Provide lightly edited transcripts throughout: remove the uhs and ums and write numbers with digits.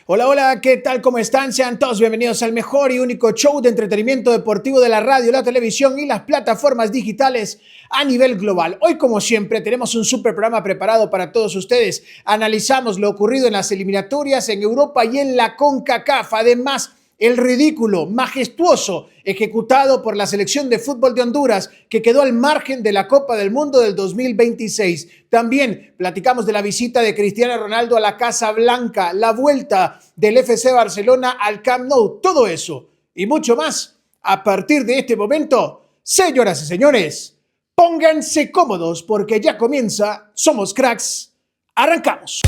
Hola, hola, ¿qué tal? ¿Cómo están? Sean todos bienvenidos al mejor y único show de entretenimiento deportivo de la radio, la televisión y las plataformas digitales a nivel global. Hoy, como siempre, tenemos un super programa preparado para todos ustedes. Analizamos lo ocurrido en las eliminatorias en Europa y en la CONCACAF. Además, el ridículo, majestuoso, ejecutado por la selección de fútbol de Honduras, que quedó al margen de la Copa del Mundo del 2026. También platicamos de la visita de Cristiano Ronaldo a la Casa Blanca, la vuelta del FC Barcelona al Camp Nou, todo eso y mucho más a partir de este momento. Señoras y señores, pónganse cómodos porque ya comienza Somos Cracks. Arrancamos.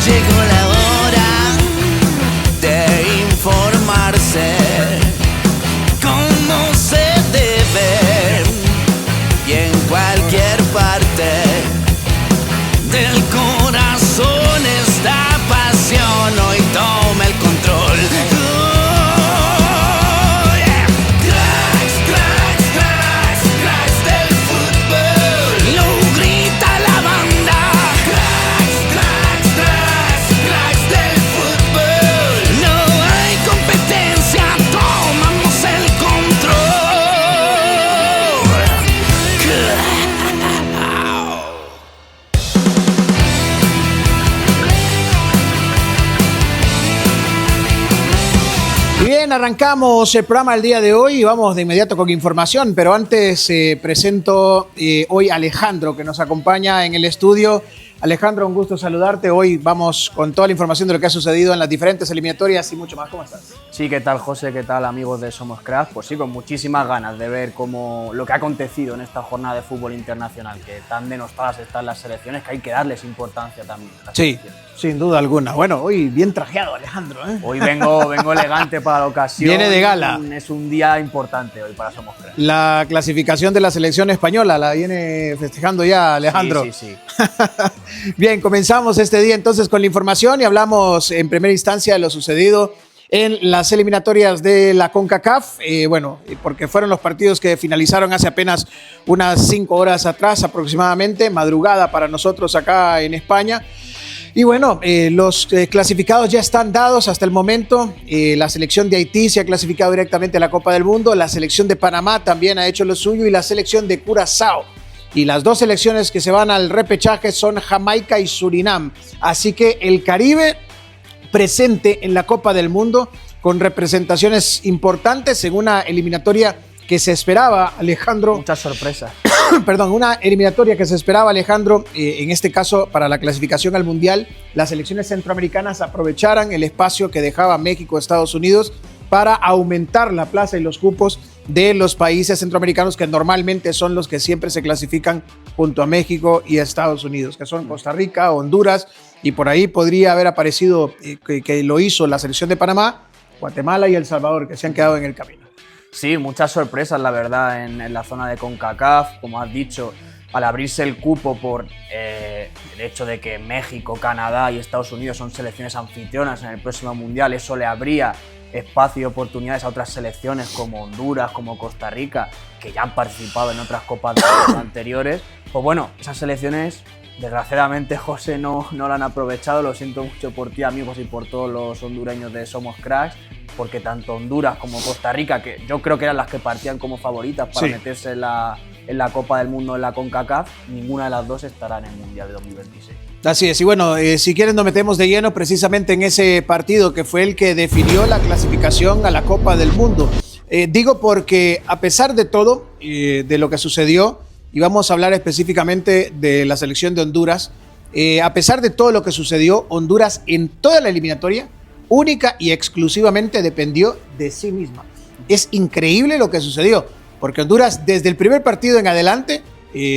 Llegó la hora de informarse cómo se debe y en cualquier parte del corazón esta pasión hoy toma el control. Oh, yeah. Cracks, cracks, cracks, cracks del fútbol, lo grita la banda. Cracks, cracks, cracks, cracks del fútbol, no hay competencia, tomamos el control. Bien, arrancamos el programa el día de hoy y vamos de inmediato con información, pero antes presento hoy a Alejandro, que nos acompaña en el estudio. Alejandro, un gusto saludarte. Hoy vamos con toda la información de lo que ha sucedido en las diferentes eliminatorias y mucho más. ¿Cómo estás? Sí, ¿qué tal, José? ¿Qué tal, amigos de Somos Cracks? Pues sí, con muchísimas ganas de ver lo que ha acontecido en esta jornada de fútbol internacional, que tan denostadas están las selecciones que hay que darles importancia también. Sí, sin duda alguna. Bueno, hoy bien trajeado, Alejandro, ¿eh? Hoy vengo elegante para la ocasión. Viene de gala. Es un día importante hoy para Somos Cracks. La clasificación de la selección española la viene festejando ya, Alejandro. Sí. Bien, comenzamos este día entonces con la información y hablamos en primera instancia de lo sucedido en las eliminatorias de la CONCACAF, porque fueron los partidos que finalizaron hace apenas unas 5 horas atrás aproximadamente, madrugada para nosotros acá en España. Y bueno, los clasificados ya están dados hasta el momento. La selección de Haití se ha clasificado directamente a la Copa del Mundo, la selección de Panamá también ha hecho lo suyo y la selección de Curazao. Y las dos selecciones que se van al repechaje son Jamaica y Surinam. Así que el Caribe presente en la Copa del Mundo con representaciones importantes en una eliminatoria que se esperaba, Alejandro. Muchas sorpresas. Perdón, una eliminatoria que se esperaba, Alejandro, en este caso para la clasificación al Mundial. Las selecciones centroamericanas aprovecharan el espacio que dejaba México, Estados Unidos, para aumentar la plaza y los cupos de los países centroamericanos que normalmente son los que siempre se clasifican junto a México y Estados Unidos, que son Costa Rica, Honduras, y por ahí podría haber aparecido que lo hizo la selección de Panamá, Guatemala y El Salvador, que se han quedado en el camino. Sí, muchas sorpresas, la verdad, en la zona de CONCACAF, como has dicho, al abrirse el cupo por el hecho de que México, Canadá y Estados Unidos son selecciones anfitrionas en el próximo Mundial, eso le abría espacio y oportunidades a otras selecciones como Honduras, como Costa Rica, que ya han participado en otras copas anteriores. Pues bueno, esas selecciones, desgraciadamente, José, no la han aprovechado. Lo siento mucho por ti, amigos, y por todos los hondureños de Somos Cracks, porque tanto Honduras como Costa Rica, que yo creo que eran las que partían como favoritas para meterse en la Copa del Mundo en la CONCACAF, ninguna de las dos estará en el Mundial de 2026. Así es, y bueno, si quieren nos metemos de lleno precisamente en ese partido que fue el que definió la clasificación a la Copa del Mundo. Digo porque a pesar de todo, de lo que sucedió, y vamos a hablar específicamente de la selección de Honduras, a pesar de todo lo que sucedió, Honduras en toda la eliminatoria, única y exclusivamente dependió de sí misma. Es increíble lo que sucedió, porque Honduras desde el primer partido en adelante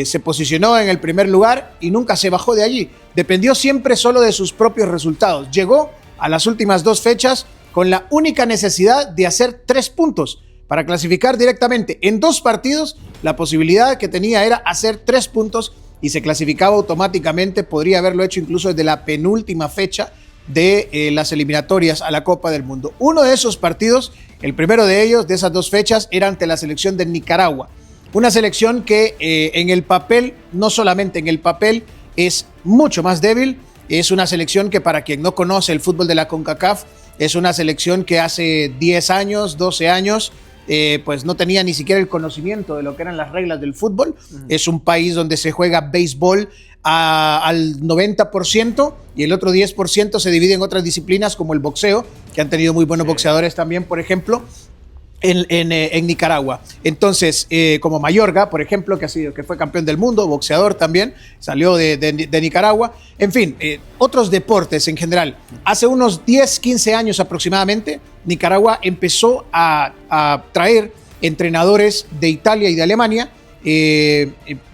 se posicionó en el primer lugar y nunca se bajó de allí. Dependió siempre solo de sus propios resultados. Llegó a las últimas 2 fechas con la única necesidad de hacer 3 puntos para clasificar directamente. En 2 partidos, la posibilidad que tenía era hacer 3 puntos y se clasificaba automáticamente. Podría haberlo hecho incluso desde la penúltima fecha de las eliminatorias a la Copa del Mundo. Uno de esos partidos, el primero de ellos, de esas 2 fechas, era ante la selección de Nicaragua. Una selección que en el papel, no solamente en el papel, es mucho más débil. Es una selección que, para quien no conoce el fútbol de la CONCACAF, es una selección que hace 10 años, 12 años, pues no tenía ni siquiera el conocimiento de lo que eran las reglas del fútbol. Es un país donde se juega béisbol al 90% y el otro 10% se divide en otras disciplinas como el boxeo, que han tenido muy buenos boxeadores también, por ejemplo, en Nicaragua. Entonces, como Mayorga, por ejemplo, que fue campeón del mundo, boxeador también, salió de Nicaragua. En fin, otros deportes en general. Hace unos 10, 15 años aproximadamente, Nicaragua empezó a traer entrenadores de Italia y de Alemania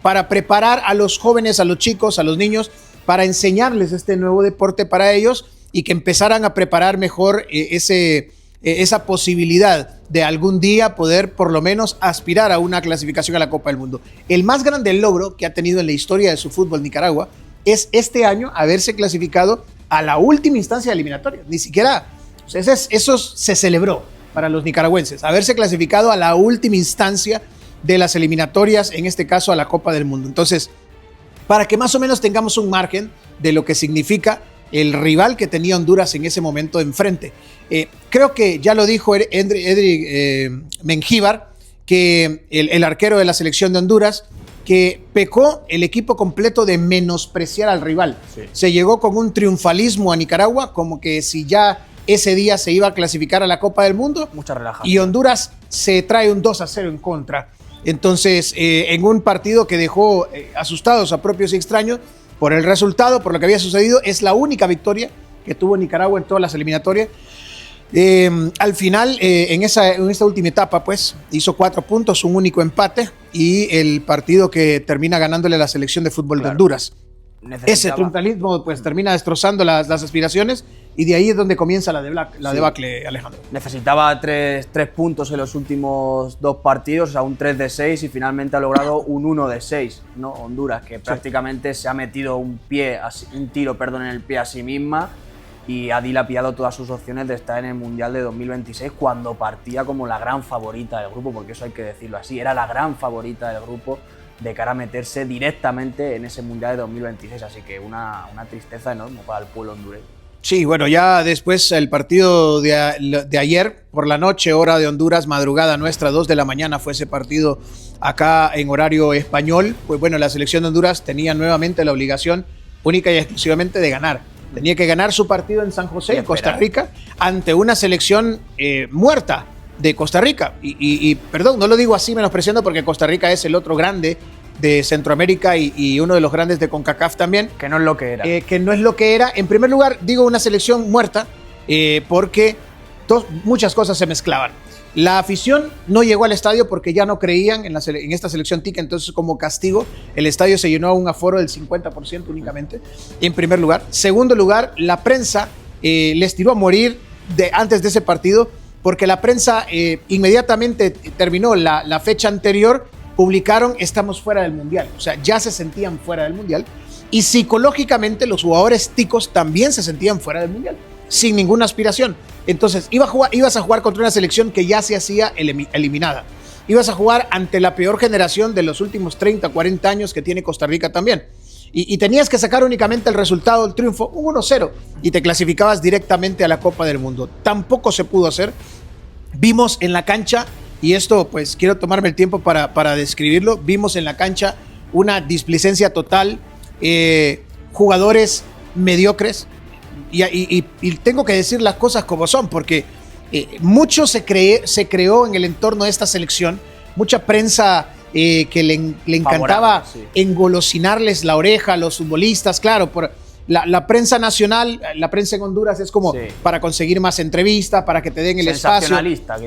para preparar a los jóvenes, a los chicos, a los niños, para enseñarles este nuevo deporte para ellos y que empezaran a preparar mejor esa posibilidad de algún día poder por lo menos aspirar a una clasificación a la Copa del Mundo. El más grande logro que ha tenido en la historia de su fútbol Nicaragua es este año haberse clasificado a la última instancia eliminatoria. Ni siquiera, o sea, eso se celebró para los nicaragüenses, haberse clasificado a la última instancia de las eliminatorias, en este caso a la Copa del Mundo. Entonces, para que más o menos tengamos un margen de lo que significa el rival que tenía Honduras en ese momento enfrente. Creo que ya lo dijo Edric Mengíbar, que el arquero de la selección de Honduras, que pecó el equipo completo de menospreciar al rival. Sí. Se llegó con un triunfalismo a Nicaragua, como que si ya ese día se iba a clasificar a la Copa del Mundo. Mucha relajación. Y Honduras se trae un 2-0 en contra. Entonces, en un partido que dejó asustados a propios y extraños por el resultado, por lo que había sucedido, es la única victoria que tuvo Nicaragua en todas las eliminatorias. Al final, en esta última etapa, pues, hizo 4 puntos, un único empate y el partido que termina ganándole a la selección de fútbol de Honduras. Ese triunfalismo, pues, termina destrozando las aspiraciones y de ahí es donde comienza la debacle, Alejandro. Necesitaba 3 puntos en los últimos 2 partidos, o sea, un 3 de 6 y finalmente ha logrado un 1 de 6, ¿no? Honduras, que prácticamente se ha metido un tiro en el pie a sí misma y ha dilapidado todas sus opciones de estar en el Mundial de 2026 cuando partía como la gran favorita del grupo, porque eso hay que decirlo así, era la gran favorita del grupo de cara a meterse directamente en ese Mundial de 2026, así que una tristeza enorme para el pueblo hondureño. Sí, bueno, ya después el partido de ayer por la noche, hora de Honduras, madrugada nuestra, 2 de la mañana fue ese partido acá en horario español. Pues bueno, la selección de Honduras tenía nuevamente la obligación única y exclusivamente de ganar. Tenía que ganar su partido en San José, en Costa Rica, ante una selección muerta de Costa Rica. Y perdón, no lo digo así menospreciando porque Costa Rica es el otro grande de Centroamérica y uno de los grandes de CONCACAF también. Que no es lo que era. Que no es lo que era. En primer lugar, digo una selección muerta porque muchas cosas se mezclaban. La afición no llegó al estadio porque ya no creían en esta selección tica, entonces como castigo el estadio se llenó a un aforo del 50% únicamente, en primer lugar. Segundo lugar, la prensa les tiró a morir antes de ese partido porque la prensa inmediatamente terminó la fecha anterior, publicaron estamos fuera del Mundial, o sea, ya se sentían fuera del Mundial y psicológicamente los jugadores ticos también se sentían fuera del Mundial, sin ninguna aspiración. Entonces, ibas a jugar contra una selección que ya se hacía eliminada. Ibas a jugar ante la peor generación de los últimos 30, 40 años que tiene Costa Rica también. Y tenías que sacar únicamente el resultado del triunfo, un 1-0, y te clasificabas directamente a la Copa del Mundo. Tampoco se pudo hacer. Vimos en la cancha, y esto pues quiero tomarme el tiempo para describirlo, vimos en la cancha una displicencia total, jugadores mediocres, y tengo que decir las cosas como son, porque mucho se creó en el entorno de esta selección, mucha prensa que le encantaba engolosinarles la oreja a los futbolistas, claro, por la prensa nacional, la prensa en Honduras es como para conseguir más entrevistas, para que te den el espacio,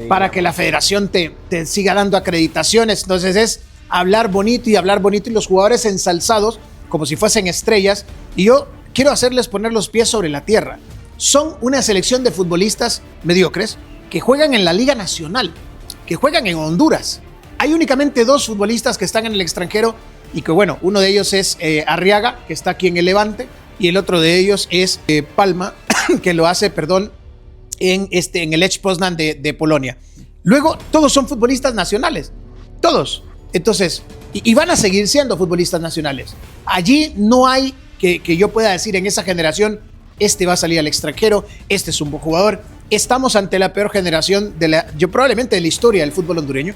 para que la federación te siga dando acreditaciones, entonces es hablar bonito y los jugadores ensalzados como si fuesen estrellas, y yo quiero hacerles poner los pies sobre la tierra. Son una selección de futbolistas mediocres que juegan en la Liga Nacional, que juegan en Honduras. Hay únicamente 2 futbolistas que están en el extranjero y que, bueno, uno de ellos es Arriaga, que está aquí en el Levante, y el otro de ellos es Palma, que lo hace, en el Lech Poznan de Polonia. Luego, todos son futbolistas nacionales, todos. Entonces, y van a seguir siendo futbolistas nacionales. Allí no hay que yo pueda decir en esa generación, este va a salir al extranjero, este es un buen jugador. Estamos ante la peor generación yo probablemente de la historia del fútbol hondureño.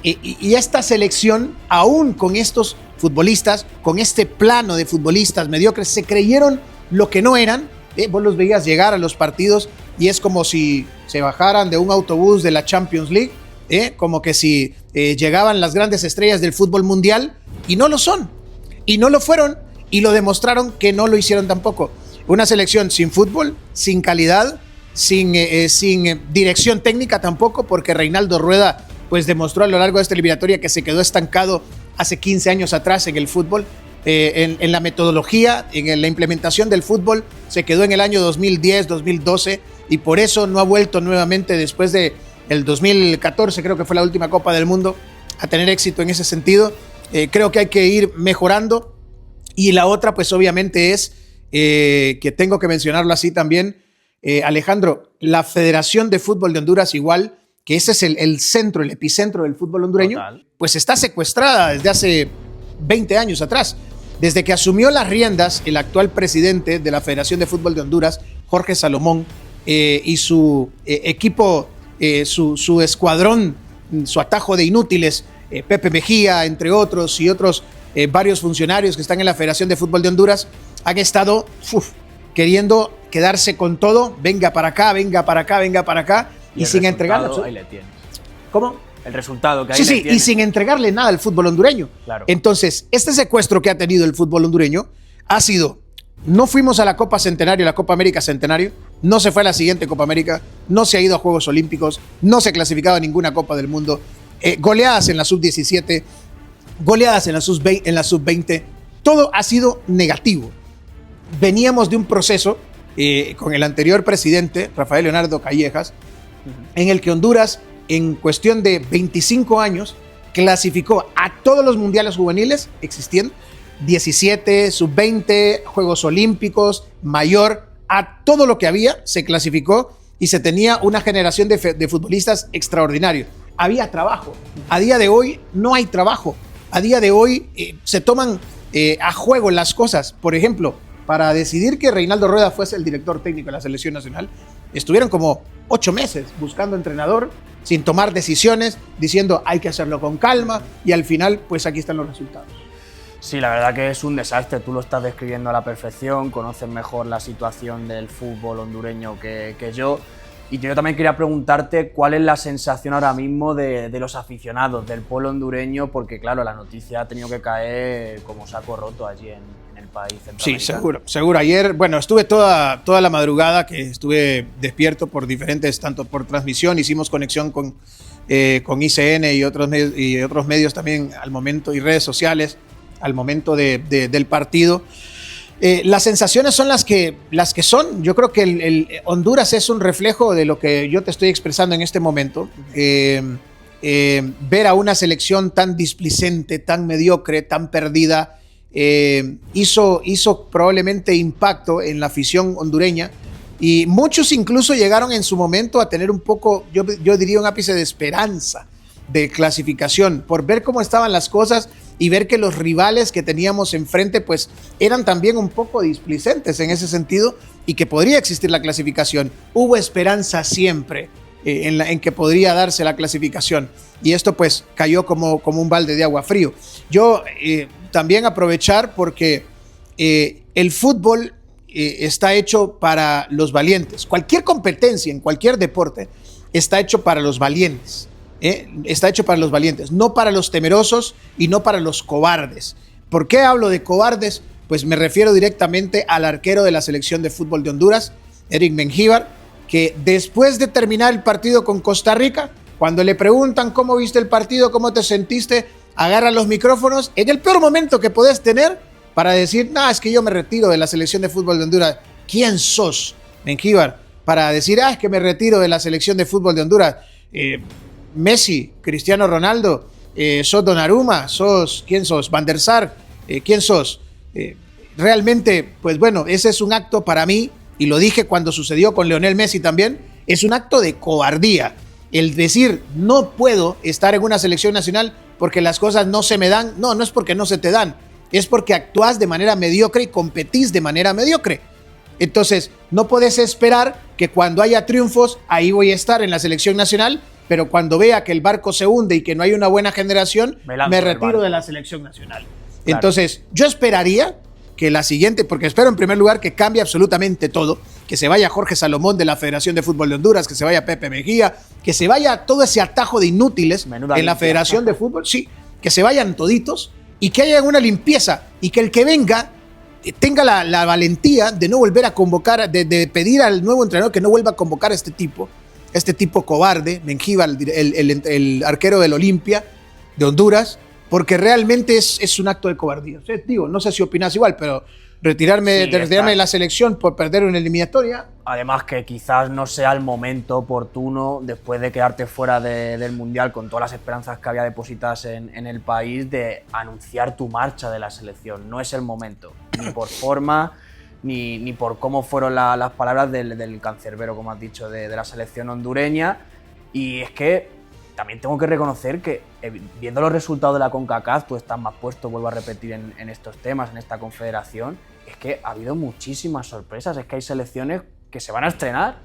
Y esta selección, aún con estos futbolistas, con este plano de futbolistas mediocres, se creyeron lo que no eran. Vos los veías llegar a los partidos y es como si se bajaran de un autobús de la Champions League, como que si llegaban las grandes estrellas del fútbol mundial, y no lo son, y no lo fueron, y lo demostraron que no lo hicieron tampoco. Una selección sin fútbol, sin calidad, sin dirección técnica tampoco, porque Reinaldo Rueda pues demostró a lo largo de esta eliminatoria que se quedó estancado hace 15 años atrás en el fútbol, en la metodología, en la implementación del fútbol, se quedó en el año 2010, 2012, y por eso no ha vuelto nuevamente después de el 2014, creo que fue la última Copa del Mundo, a tener éxito en ese sentido. Creo que hay que ir mejorando. Y la otra, pues obviamente es, que tengo que mencionarlo así también, Alejandro, la Federación de Fútbol de Honduras, igual, que ese es el centro, el epicentro del fútbol hondureño, total, pues está secuestrada desde hace 20 años atrás. Desde que asumió las riendas el actual presidente de la Federación de Fútbol de Honduras, Jorge Salomón, y su equipo, su escuadrón, su atajo de inútiles, Pepe Mejía, entre otros, y otros varios funcionarios que están en la Federación de Fútbol de Honduras, han estado queriendo quedarse con todo, venga para acá, venga para acá, venga para acá, y sin entregarle. Ahí le tienes. ¿Cómo? El resultado que ahí sí, le tienes. Y sin entregarle nada al fútbol hondureño. Claro. Entonces, este secuestro que ha tenido el fútbol hondureño ha sido: no fuimos a la Copa Centenario, la Copa América Centenario, no se fue a la siguiente Copa América, no se ha ido a Juegos Olímpicos, no se ha clasificado a ninguna Copa del Mundo, goleadas en la sub-17, goleadas en la sub-20, todo ha sido negativo. Veníamos de un proceso con el anterior presidente, Rafael Leonardo Callejas, en el que Honduras, en cuestión de 25 años, clasificó a todos los mundiales juveniles existiendo, 17, sub-20, Juegos Olímpicos, mayor, a todo lo que había se clasificó y se tenía una generación de futbolistas extraordinarios. Había trabajo. A día de hoy no hay trabajo. A día de hoy se toman a juego las cosas. Por ejemplo, para decidir que Reinaldo Rueda fuese el director técnico de la selección nacional, estuvieron como 8 meses buscando entrenador, sin tomar decisiones, diciendo hay que hacerlo con calma, y al final, pues aquí están los resultados. Sí, la verdad que es un desastre, tú lo estás describiendo a la perfección, conoces mejor la situación del fútbol hondureño que yo. Y yo también quería preguntarte cuál es la sensación ahora mismo de los aficionados, del pueblo hondureño, porque claro, la noticia ha tenido que caer como saco roto allí en el país centroamericano. Sí, seguro. Ayer, bueno, estuve toda la madrugada que estuve despierto por diferentes, tanto por transmisión, hicimos conexión con ICN y otros medios también al momento, y redes sociales al momento del partido. Las sensaciones son las que son. Yo creo que el Honduras es un reflejo de lo que yo te estoy expresando en este momento. Ver a una selección tan displicente, tan mediocre, tan perdida, hizo probablemente impacto en la afición hondureña, y muchos incluso llegaron en su momento a tener un poco, yo diría, un ápice de esperanza de clasificación por ver cómo estaban las cosas y ver que los rivales que teníamos enfrente pues eran también un poco displicentes en ese sentido, y que podría existir la clasificación. Hubo esperanza siempre en que podría darse la clasificación, y esto pues cayó como un balde de agua frío. Yo también aprovechar porque el fútbol está hecho para los valientes. Cualquier competencia en cualquier deporte está hecho para los valientes. Está hecho para los valientes, no para los temerosos y no para los cobardes. ¿Por qué hablo de cobardes? Pues me refiero directamente al arquero de la selección de fútbol de Honduras, Eric Mengíbar, que después de terminar el partido con Costa Rica, cuando le preguntan cómo viste el partido, cómo te sentiste, agarra los micrófonos en el peor momento que podés tener para decir: no, es que yo me retiro de la selección de fútbol de Honduras. ¿Quién sos, Mengíbar, para decir: es que me retiro de la selección de fútbol de Honduras? Messi, Cristiano Ronaldo, sos Donnarumma, ¿quién sos? Van der Sar, ¿quién sos? Realmente, pues bueno, ese es un acto para mí, y lo dije cuando sucedió con Lionel Messi también, es un acto de cobardía. El decir: no puedo estar en una selección nacional porque las cosas no se me dan. No, no es porque no se te dan, es porque actúas de manera mediocre y competís de manera mediocre. Entonces, no puedes esperar que cuando haya triunfos, ahí voy a estar en la selección nacional, pero cuando vea que el barco se hunde y que no hay una buena generación, me retiro de la selección nacional. Claro. Entonces, yo esperaría que la siguiente, porque espero en primer lugar que cambie absolutamente todo, que se vaya Jorge Salomón de la Federación de Fútbol de Honduras, que se vaya Pepe Mejía, que se vaya todo ese atajo de inútiles en la Federación de Fútbol, sí, que se vayan toditos y que haya una limpieza y que el que venga tenga la valentía de no volver a convocar, de pedir al nuevo entrenador que no vuelva a convocar a este tipo cobarde, Mengíbar, el arquero del Olimpia de Honduras, porque realmente es un acto de cobardía. O sea, digo, no sé si opinas igual, pero retirarme de la selección por perder una eliminatoria. Además que quizás no sea el momento oportuno, después de quedarte fuera del Mundial con todas las esperanzas que había depositadas en el país, de anunciar tu marcha de la selección. No es el momento, ni por forma, ni por cómo fueron las palabras del cancerbero, como has dicho, de la selección hondureña. Y es que también tengo que reconocer que, viendo los resultados de la CONCACAF, tú estás más puesto, vuelvo a repetir, en estos temas, en esta confederación, es que ha habido muchísimas sorpresas. Es que hay selecciones que se van a estrenar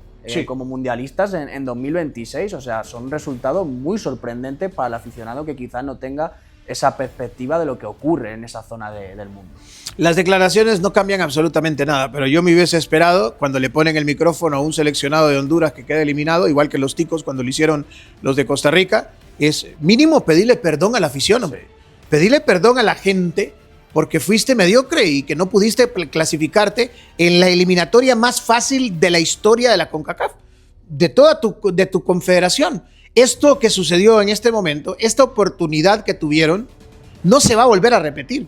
como mundialistas en 2026. O sea, son resultados muy sorprendentes para el aficionado que quizás no tenga esa perspectiva de lo que ocurre en esa zona del mundo. Las declaraciones no cambian absolutamente nada, pero yo me hubiese esperado cuando le ponen el micrófono a un seleccionado de Honduras que queda eliminado, igual que los ticos cuando lo hicieron los de Costa Rica, es mínimo pedirle perdón a la afición, hombre. Sí. Pedirle perdón a la gente porque fuiste mediocre y que no pudiste clasificarte en la eliminatoria más fácil de la historia de la CONCACAF, de toda tu confederación. Esto que sucedió en este momento, esta oportunidad que tuvieron, no se va a volver a repetir.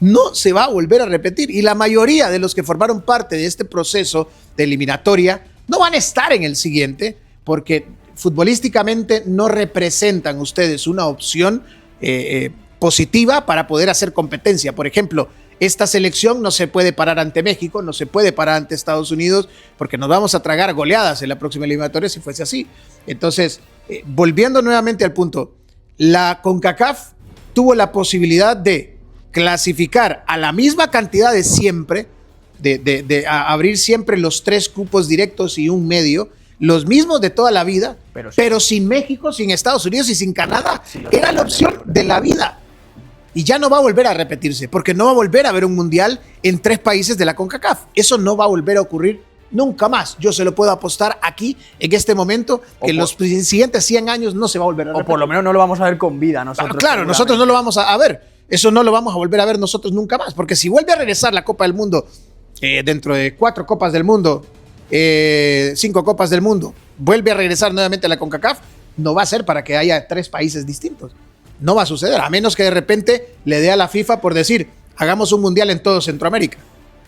No se va a volver a repetir. Y la mayoría de los que formaron parte de este proceso de eliminatoria no van a estar en el siguiente porque futbolísticamente no representan ustedes una opción positiva para poder hacer competencia. Por ejemplo, esta selección no se puede parar ante México, no se puede parar ante Estados Unidos porque nos vamos a tragar goleadas en la próxima eliminatoria si fuese así. Entonces, volviendo nuevamente al punto, la CONCACAF tuvo la posibilidad de clasificar a la misma cantidad de siempre, de abrir siempre los 3 cupos directos y un medio, los mismos de toda la vida, pero sin México, sin Estados Unidos y sin Canadá. Era la opción de la vida. Y ya no va a volver a repetirse, porque no va a volver a haber un mundial en 3 países de la CONCACAF. Eso no va a volver a ocurrir nunca más. Yo se lo puedo apostar aquí, en este momento, que en los siguientes 100 años no se va a volver a repetir. O por lo menos no lo vamos a ver con vida nosotros. Claro, nosotros no lo vamos a ver. Eso no lo vamos a volver a ver nosotros nunca más, porque si vuelve a regresar la Copa del Mundo, dentro de 4 Copas del Mundo, 5 Copas del Mundo, vuelve a regresar nuevamente a la CONCACAF, no va a ser para que haya 3 países distintos. No va a suceder, a menos que de repente le dé a la FIFA por decir, hagamos un mundial en todo Centroamérica.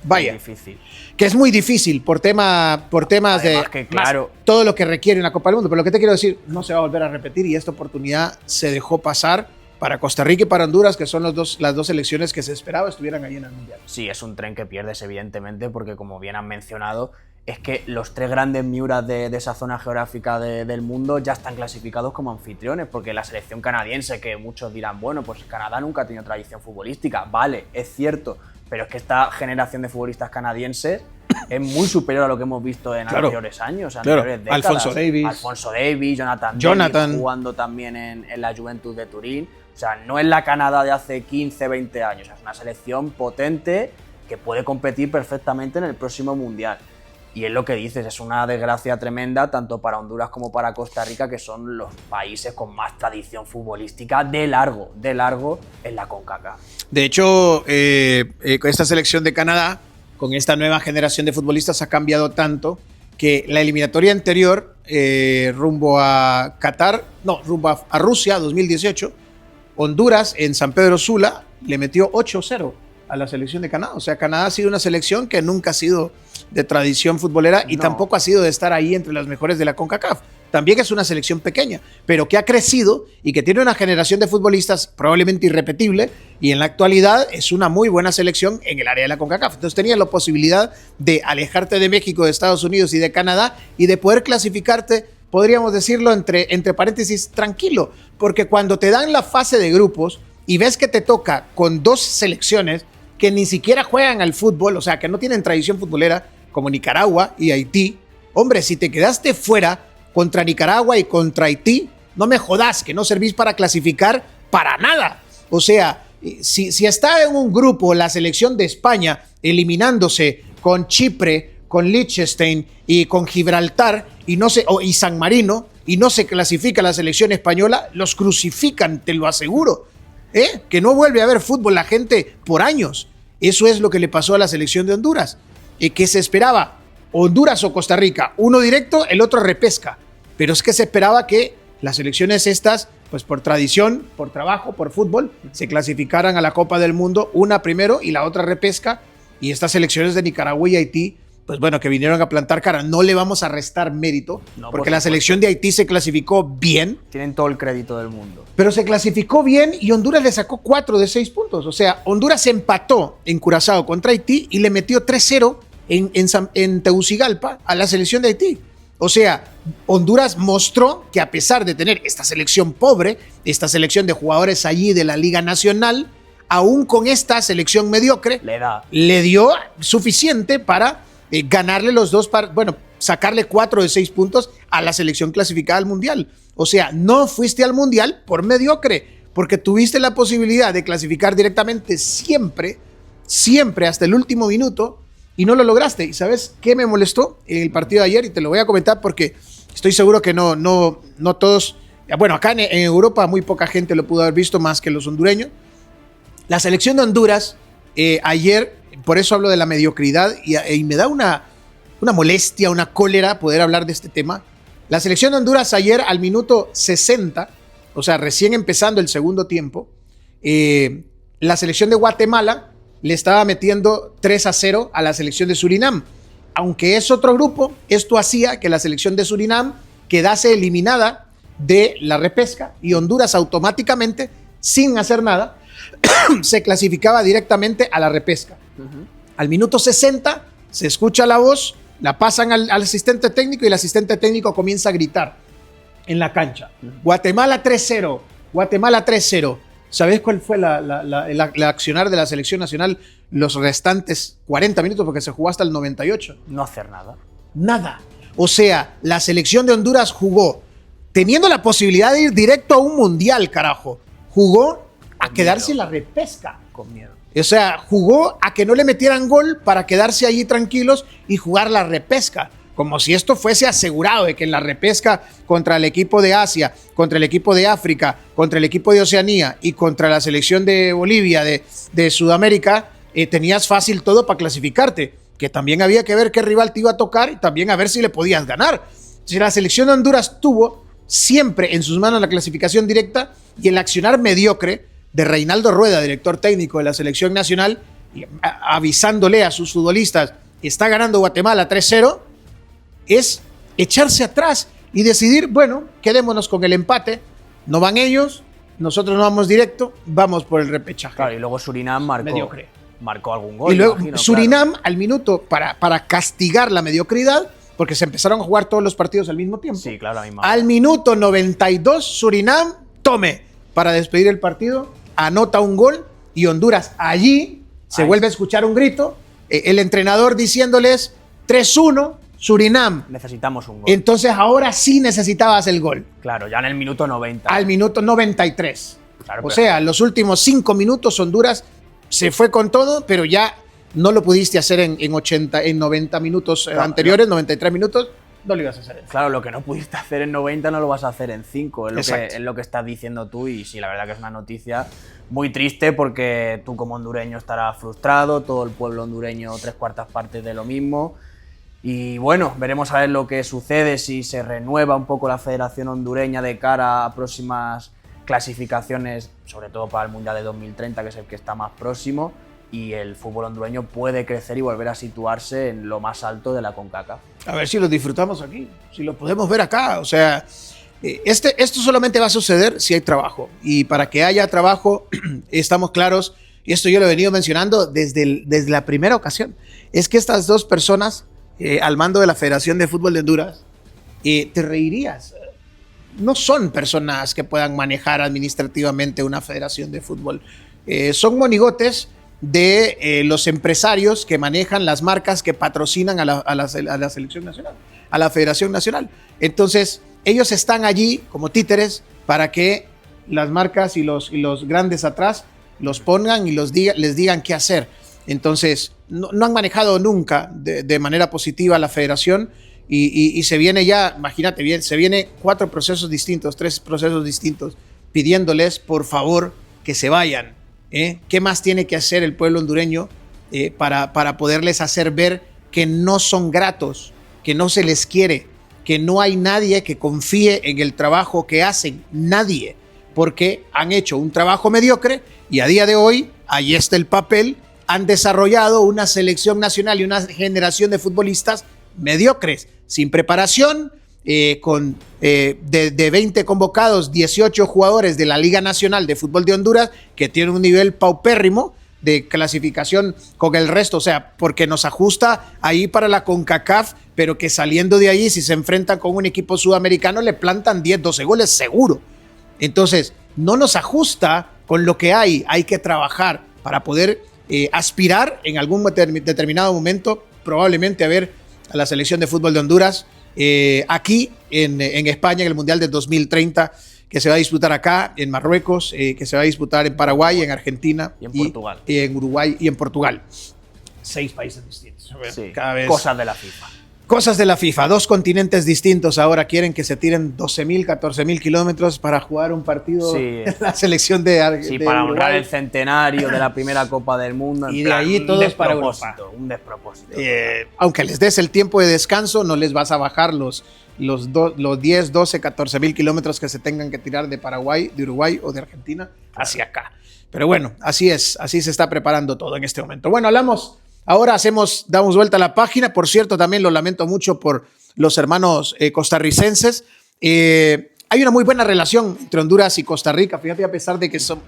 Vaya, difícil. Que es muy difícil por temas además de que, claro, todo lo que requiere una Copa del Mundo. Pero lo que te quiero decir, no se va a volver a repetir y esta oportunidad se dejó pasar para Costa Rica y para Honduras, que son las dos selecciones que se esperaba estuvieran ahí en el mundial. Sí, es un tren que pierdes, evidentemente, porque como bien han mencionado, es que los 3 grandes miuras de esa zona geográfica del mundo ya están clasificados como anfitriones, porque la selección canadiense, que muchos dirán, bueno, pues Canadá nunca ha tenido tradición futbolística, vale, es cierto, pero es que esta generación de futbolistas canadienses es muy superior a lo que hemos visto en anteriores años, anteriores décadas. Alfonso Davies, Jonathan jugando también en la Juventus de Turín. O sea, no es la Canadá de hace 15, 20 años, es una selección potente que puede competir perfectamente en el próximo Mundial. Y es lo que dices, es una desgracia tremenda tanto para Honduras como para Costa Rica, que son los países con más tradición futbolística de largo en la CONCACAF. De hecho, esta selección de Canadá, con esta nueva generación de futbolistas, ha cambiado tanto que la eliminatoria anterior, rumbo a Rusia 2018, Honduras en San Pedro Sula le metió 8-0 a la selección de Canadá. O sea, Canadá ha sido una selección que nunca ha sido de tradición futbolera y tampoco ha sido de estar ahí entre las mejores de la CONCACAF. También es una selección pequeña, pero que ha crecido y que tiene una generación de futbolistas probablemente irrepetible y en la actualidad es una muy buena selección en el área de la CONCACAF. Entonces tenías la posibilidad de alejarte de México, de Estados Unidos y de Canadá y de poder clasificarte podríamos decirlo entre paréntesis, tranquilo, porque cuando te dan la fase de grupos y ves que te toca con dos selecciones que ni siquiera juegan al fútbol, o sea, que no tienen tradición futbolera, como Nicaragua y Haití, hombre, si te quedaste fuera contra Nicaragua y contra Haití, no me jodas que no servís para clasificar para nada. O sea, si está en un grupo la selección de España eliminándose con Chipre, con Liechtenstein y con Gibraltar y San Marino, y no se clasifica la selección española, los crucifican, te lo aseguro. Que no vuelve a haber fútbol la gente por años. Eso es lo que le pasó a la selección de Honduras. Que se esperaba Honduras o Costa Rica, uno directo, el otro repesca. Pero es que se esperaba que las selecciones estas, pues por tradición, por trabajo, por fútbol, se clasificaran a la Copa del Mundo, una primero y la otra repesca. Y estas selecciones de Nicaragua y Haití, pues bueno, que vinieron a plantar cara. No le vamos a restar mérito, porque la selección de Haití se clasificó bien. Tienen todo el crédito del mundo. Pero se clasificó bien y Honduras le sacó 4 de 6 puntos. O sea, Honduras empató en Curazao contra Haití y le metió 3-0 en Tegucigalpa a la selección de Haití. O sea, Honduras mostró que a pesar de tener esta selección pobre, esta selección de jugadores allí de la Liga Nacional, aún con esta selección mediocre, le dio suficiente para ganarle sacarle 4 de 6 puntos a la selección clasificada al Mundial. O sea, no fuiste al Mundial por mediocre, porque tuviste la posibilidad de clasificar directamente siempre hasta el último minuto y no lo lograste. ¿Y sabes qué me molestó en el partido de ayer? Y te lo voy a comentar porque estoy seguro que no todos, bueno, acá en Europa muy poca gente lo pudo haber visto más que los hondureños. La selección de Honduras ayer, por eso hablo de la mediocridad y me da una molestia, una cólera poder hablar de este tema. La selección de Honduras ayer al minuto 60, o sea, recién empezando el segundo tiempo, la selección de Guatemala le estaba metiendo 3-0 a la selección de Surinam. Aunque es otro grupo, esto hacía que la selección de Surinam quedase eliminada de la repesca y Honduras automáticamente, sin hacer nada, se clasificaba directamente a la repesca. Al minuto 60 se escucha la voz, la pasan al asistente técnico y el asistente técnico comienza a gritar en la cancha. Guatemala 3-0, Guatemala 3-0. ¿Sabes cuál fue el accionar de la selección nacional los restantes 40 minutos? Porque se jugó hasta el 98. No hacer nada. Nada. O sea, la selección de Honduras jugó teniendo la posibilidad de ir directo a un mundial, carajo. Jugó a quedarse en la repesca. Con miedo. O sea, jugó a que no le metieran gol para quedarse allí tranquilos y jugar la repesca. Como si esto fuese asegurado de que en la repesca contra el equipo de Asia, contra el equipo de África, contra el equipo de Oceanía y contra la selección de Bolivia, de Sudamérica, tenías fácil todo para clasificarte. Que también había que ver qué rival te iba a tocar y también a ver si le podías ganar. Si la selección de Honduras tuvo siempre en sus manos la clasificación directa y el accionar mediocre de Reinaldo Rueda, director técnico de la selección nacional, avisándole a sus futbolistas, está ganando Guatemala 3-0, es echarse atrás y decidir, bueno, quedémonos con el empate, no van ellos, nosotros no vamos directo, vamos por el repechaje. Claro, y luego Surinam marcó algún gol. Y luego imagino, Surinam claro. al minuto, para castigar la mediocridad, porque se empezaron a jugar todos los partidos al mismo tiempo. Sí, claro, al minuto 92, Surinam, para despedir el partido, anota un gol y Honduras allí se vuelve a escuchar un grito, el entrenador diciéndoles 3-1, Surinam. Necesitamos un gol. Entonces ahora sí necesitabas el gol. Claro, ya en el minuto 90. Al minuto 93. Claro, o sea, los últimos 5 minutos Honduras se fue con todo, pero ya no lo pudiste hacer en 90 minutos anteriores, 93 minutos, no lo ibas a hacer. Claro, lo que no pudiste hacer en 90 no lo vas a hacer en 5, es lo que estás diciendo tú y sí, la verdad que es una noticia muy triste porque tú como hondureño estarás frustrado, todo el pueblo hondureño 3/4 partes de lo mismo y bueno, veremos a ver lo que sucede, si se renueva un poco la Federación Hondureña de cara a próximas clasificaciones, sobre todo para el Mundial de 2030, que es el que está más próximo, y el fútbol hondureño puede crecer y volver a situarse en lo más alto de la CONCACAF. A ver si lo disfrutamos aquí, si lo podemos ver acá. O sea, esto solamente va a suceder si hay trabajo. Y para que haya trabajo, estamos claros, y esto yo lo he venido mencionando desde la primera ocasión, es que estas dos personas al mando de la Federación de Fútbol de Honduras te reirías. No son personas que puedan manejar administrativamente una federación de fútbol. Son monigotes de los empresarios que manejan las marcas que patrocinan a la selección nacional, a la Federación Nacional. Entonces, ellos están allí como títeres para que las marcas y los grandes atrás los pongan y les digan qué hacer. Entonces, no han manejado nunca de manera positiva la federación y se viene ya, imagínate bien, se viene 3 procesos distintos pidiéndoles, por favor, que se vayan. ¿Qué más tiene que hacer el pueblo hondureño para poderles hacer ver que no son gratos, que no se les quiere, que no hay nadie que confíe en el trabajo que hacen? Nadie, porque han hecho un trabajo mediocre y a día de hoy, ahí está el papel, han desarrollado una selección nacional y una generación de futbolistas mediocres, sin preparación, de 20 convocados, 18 jugadores de la Liga Nacional de Fútbol de Honduras, que tienen un nivel paupérrimo de clasificación con el resto, o sea, porque nos ajusta ahí para la CONCACAF, pero que saliendo de ahí, si se enfrentan con un equipo sudamericano, le plantan 10, 12 goles seguro. Entonces, no nos ajusta con lo que hay que trabajar para poder aspirar en algún determinado momento, probablemente a ver a la selección de fútbol de Honduras aquí en España en el Mundial del 2030, que se va a disputar acá en Marruecos, que se va a disputar en Paraguay, en Argentina y en Portugal, y en Uruguay y en Portugal. 6 países distintos. Sí, cada vez cosas de la FIFA. Cosas de la FIFA, 2 continentes distintos ahora quieren que se tiren 12.000, 14.000 kilómetros para jugar un partido en la selección de Uruguay. Sí, para honrar el centenario de la primera Copa del Mundo. Y de ahí todos para Europa. Un despropósito. Aunque les des el tiempo de descanso, no les vas a bajar los 10, 12, 14.000 kilómetros que se tengan que tirar de Paraguay, de Uruguay o de Argentina hacia acá. Pero bueno, así es, así se está preparando todo en este momento. Bueno, ahora damos vuelta a la página. Por cierto, también lo lamento mucho por los hermanos costarricenses. Hay una muy buena relación entre Honduras y Costa Rica. Fíjate, a pesar de que son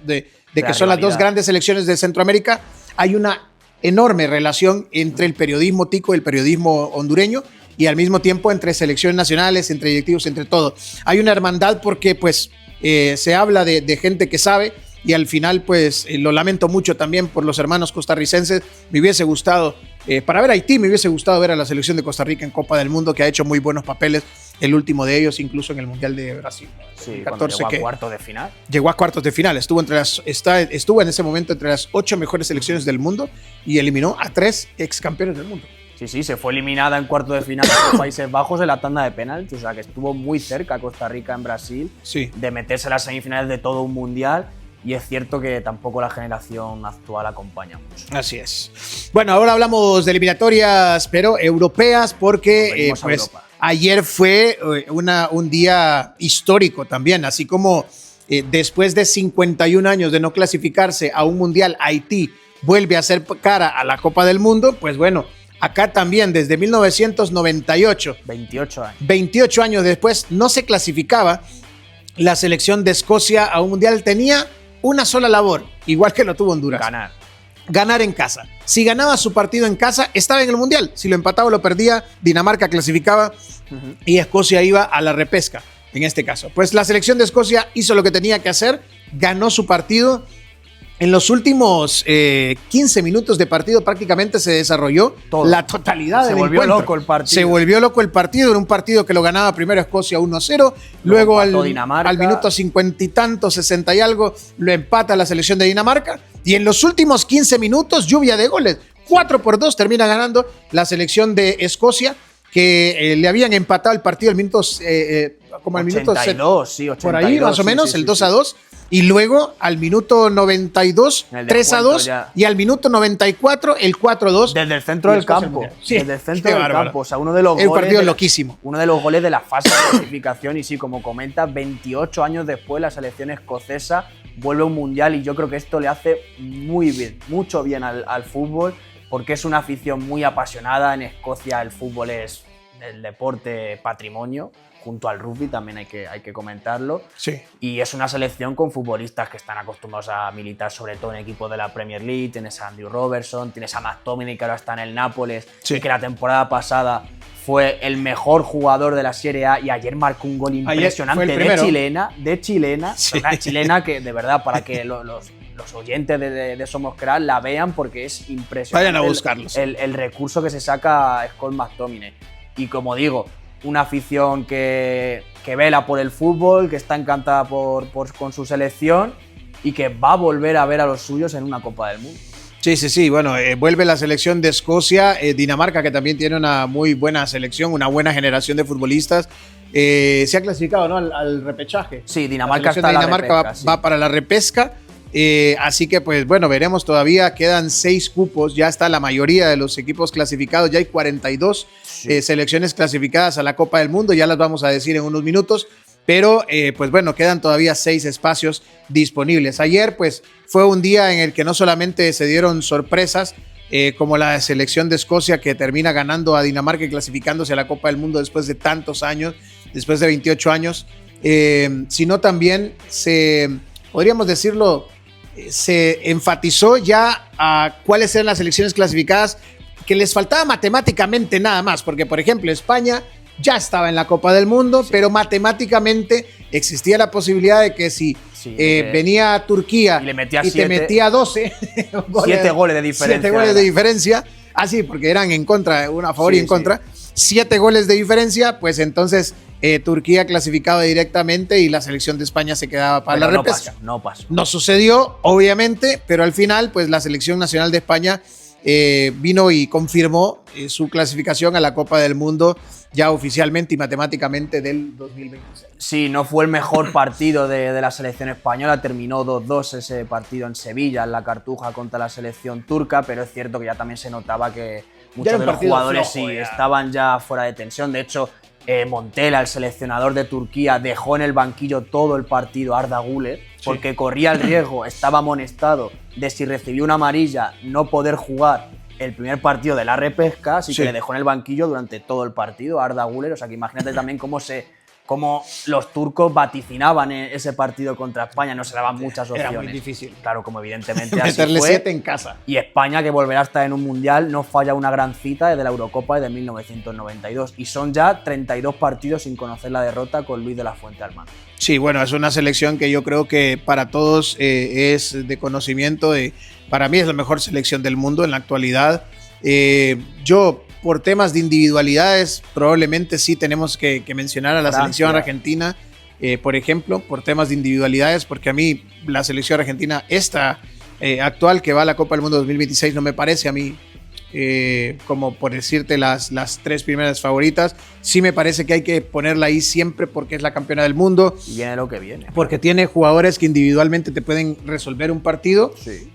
las 2 grandes selecciones de Centroamérica, hay una enorme relación entre el periodismo tico y el periodismo hondureño, y al mismo tiempo entre selecciones nacionales, entre directivos, entre todo. Hay una hermandad porque pues se habla de gente que sabe. Y al final, pues, lo lamento mucho también por los hermanos costarricenses. Me hubiese gustado, para ver a Haití, me hubiese gustado ver a la selección de Costa Rica en Copa del Mundo, que ha hecho muy buenos papeles, el último de ellos, incluso en el Mundial de Brasil. Sí, 14, llegó a cuartos de final. Llegó a cuartos de final. Estuvo en ese momento entre las 8 mejores selecciones del mundo y eliminó a 3 ex campeones del mundo. Sí, se fue eliminada en cuartos de final por Países Bajos en la tanda de penaltis. O sea, que estuvo muy cerca Costa Rica en Brasil de meterse a las semifinales de todo un mundial. Y es cierto que tampoco la generación actual acompaña mucho. Así es. Bueno, ahora hablamos de eliminatorias, pero europeas, porque pues, ayer fue un día histórico también, así como después de 51 años de no clasificarse a un mundial, Haití vuelve a hacer cara a la Copa del Mundo. Pues bueno, acá también desde 1998, 28 años después, no se clasificaba la selección de Escocia a un mundial. Tenía una sola labor, igual que lo tuvo Honduras. Ganar en casa. Si ganaba su partido en casa, estaba en el mundial. Si lo empataba o lo perdía, Dinamarca clasificaba y Escocia iba a la repesca, en este caso. Pues la selección de Escocia hizo lo que tenía que hacer, ganó su partido. En los últimos 15 minutos de partido prácticamente se desarrolló la totalidad del encuentro. Se volvió loco el partido. Se volvió loco el partido. Era un partido que lo ganaba primero Escocia 1-0. Luego al minuto 50 y tanto, 60 y algo, lo empata la selección de Dinamarca. Y en los últimos 15 minutos, lluvia de goles. 4-2 termina ganando la selección de Escocia, que le habían empatado el partido al minuto, como al minuto 82, sí, 82, por ahí más o menos, el 2-2. Y luego al minuto 92, 3-2. Y al minuto 94, el 4-2. Desde el centro del campo. Sí, desde el centro del campo. O sea, uno de los goles. Un partido loquísimo. Uno de los goles de la fase de clasificación. Y sí, como comenta, 28 años después, la selección escocesa vuelve a un mundial. Y yo creo que esto le hace muy bien, mucho bien al fútbol. Porque es una afición muy apasionada. En Escocia el fútbol es el deporte patrimonio. Junto al rugby también hay que comentarlo. Sí. Y es una selección con futbolistas que están acostumbrados a militar, sobre todo en equipos de la Premier League. Tienes a Andrew Robertson, tienes a McTominay, que ahora está en el Nápoles, y que la temporada pasada fue el mejor jugador de la Serie A y ayer marcó un gol impresionante de chilena, Sí. una chilena que de verdad para que los oyentes de Somos Crack la vean porque es impresionante. Vayan a buscarlos. El recurso que se saca Scott McTominay. Y como digo, una afición que vela por el fútbol, que está encantada con su selección y que va a volver a ver a los suyos en una Copa del Mundo. Sí. Bueno, vuelve la selección de Escocia, Dinamarca, que también tiene una muy buena selección, una buena generación de futbolistas. Se ha clasificado, ¿no? al repechaje. Sí, Dinamarca La selección de Dinamarca va para la repesca. Así que, pues bueno, veremos todavía. Quedan 6 cupos. Ya está la mayoría de los equipos clasificados. Ya hay 42 selecciones clasificadas a la Copa del Mundo. Ya las vamos a decir en unos minutos. Pero, pues bueno, quedan todavía 6 espacios disponibles. Ayer, pues, fue un día en el que no solamente se dieron sorpresas, como la selección de Escocia que termina ganando a Dinamarca y clasificándose a la Copa del Mundo después de tantos años, después de 28 años, sino también podríamos decirlo, se enfatizó ya a cuáles eran las selecciones clasificadas que les faltaba matemáticamente nada más, porque por ejemplo España ya estaba en la Copa del Mundo, pero matemáticamente existía la posibilidad de que si venía a Turquía y te metía 12 7 goles de diferencia. 7 goles de diferencia, así porque eran en contra, una a favor y en contra, 7 goles de diferencia, pues entonces Turquía clasificaba directamente y la selección de España se quedaba para la repesca. No pasó. No sucedió, obviamente, pero al final, pues la selección nacional de España vino y confirmó su clasificación a la Copa del Mundo ya oficialmente y matemáticamente del 2026. Sí, no fue el mejor partido de la selección española, terminó 2-2 ese partido en Sevilla, en la Cartuja contra la selección turca, pero es cierto que ya también se notaba que muchos de los jugadores estaban ya fuera de tensión. De hecho, Montella, el seleccionador de Turquía, dejó en el banquillo todo el partido a Arda Güler porque corría el riesgo, estaba amonestado de si recibía una amarilla no poder jugar el primer partido de la repesca, así que le dejó en el banquillo durante todo el partido a Arda Güler. O sea que imagínate también cómo los turcos vaticinaban ese partido contra España, no se daban muchas opciones. Era muy difícil. Claro, como evidentemente así meterle fue. 7 en casa. Y España, que volverá a estar en un mundial, no falla una gran cita desde la Eurocopa de 1992. Y son ya 32 partidos sin conocer la derrota con Luis de la Fuente al mando. Sí, bueno, es una selección que yo creo que para todos es de conocimiento. Para mí es la mejor selección del mundo en la actualidad. Yo, por temas de individualidades, probablemente sí tenemos que mencionar a la selección argentina, por ejemplo, por temas de individualidades, porque a mí la selección argentina, esta actual que va a la Copa del Mundo 2026, no me parece a mí, como por decirte las 3 primeras favoritas. Sí me parece que hay que ponerla ahí siempre porque es la campeona del mundo. Y viene lo que viene. Porque tiene jugadores que individualmente te pueden resolver un partido. Sí.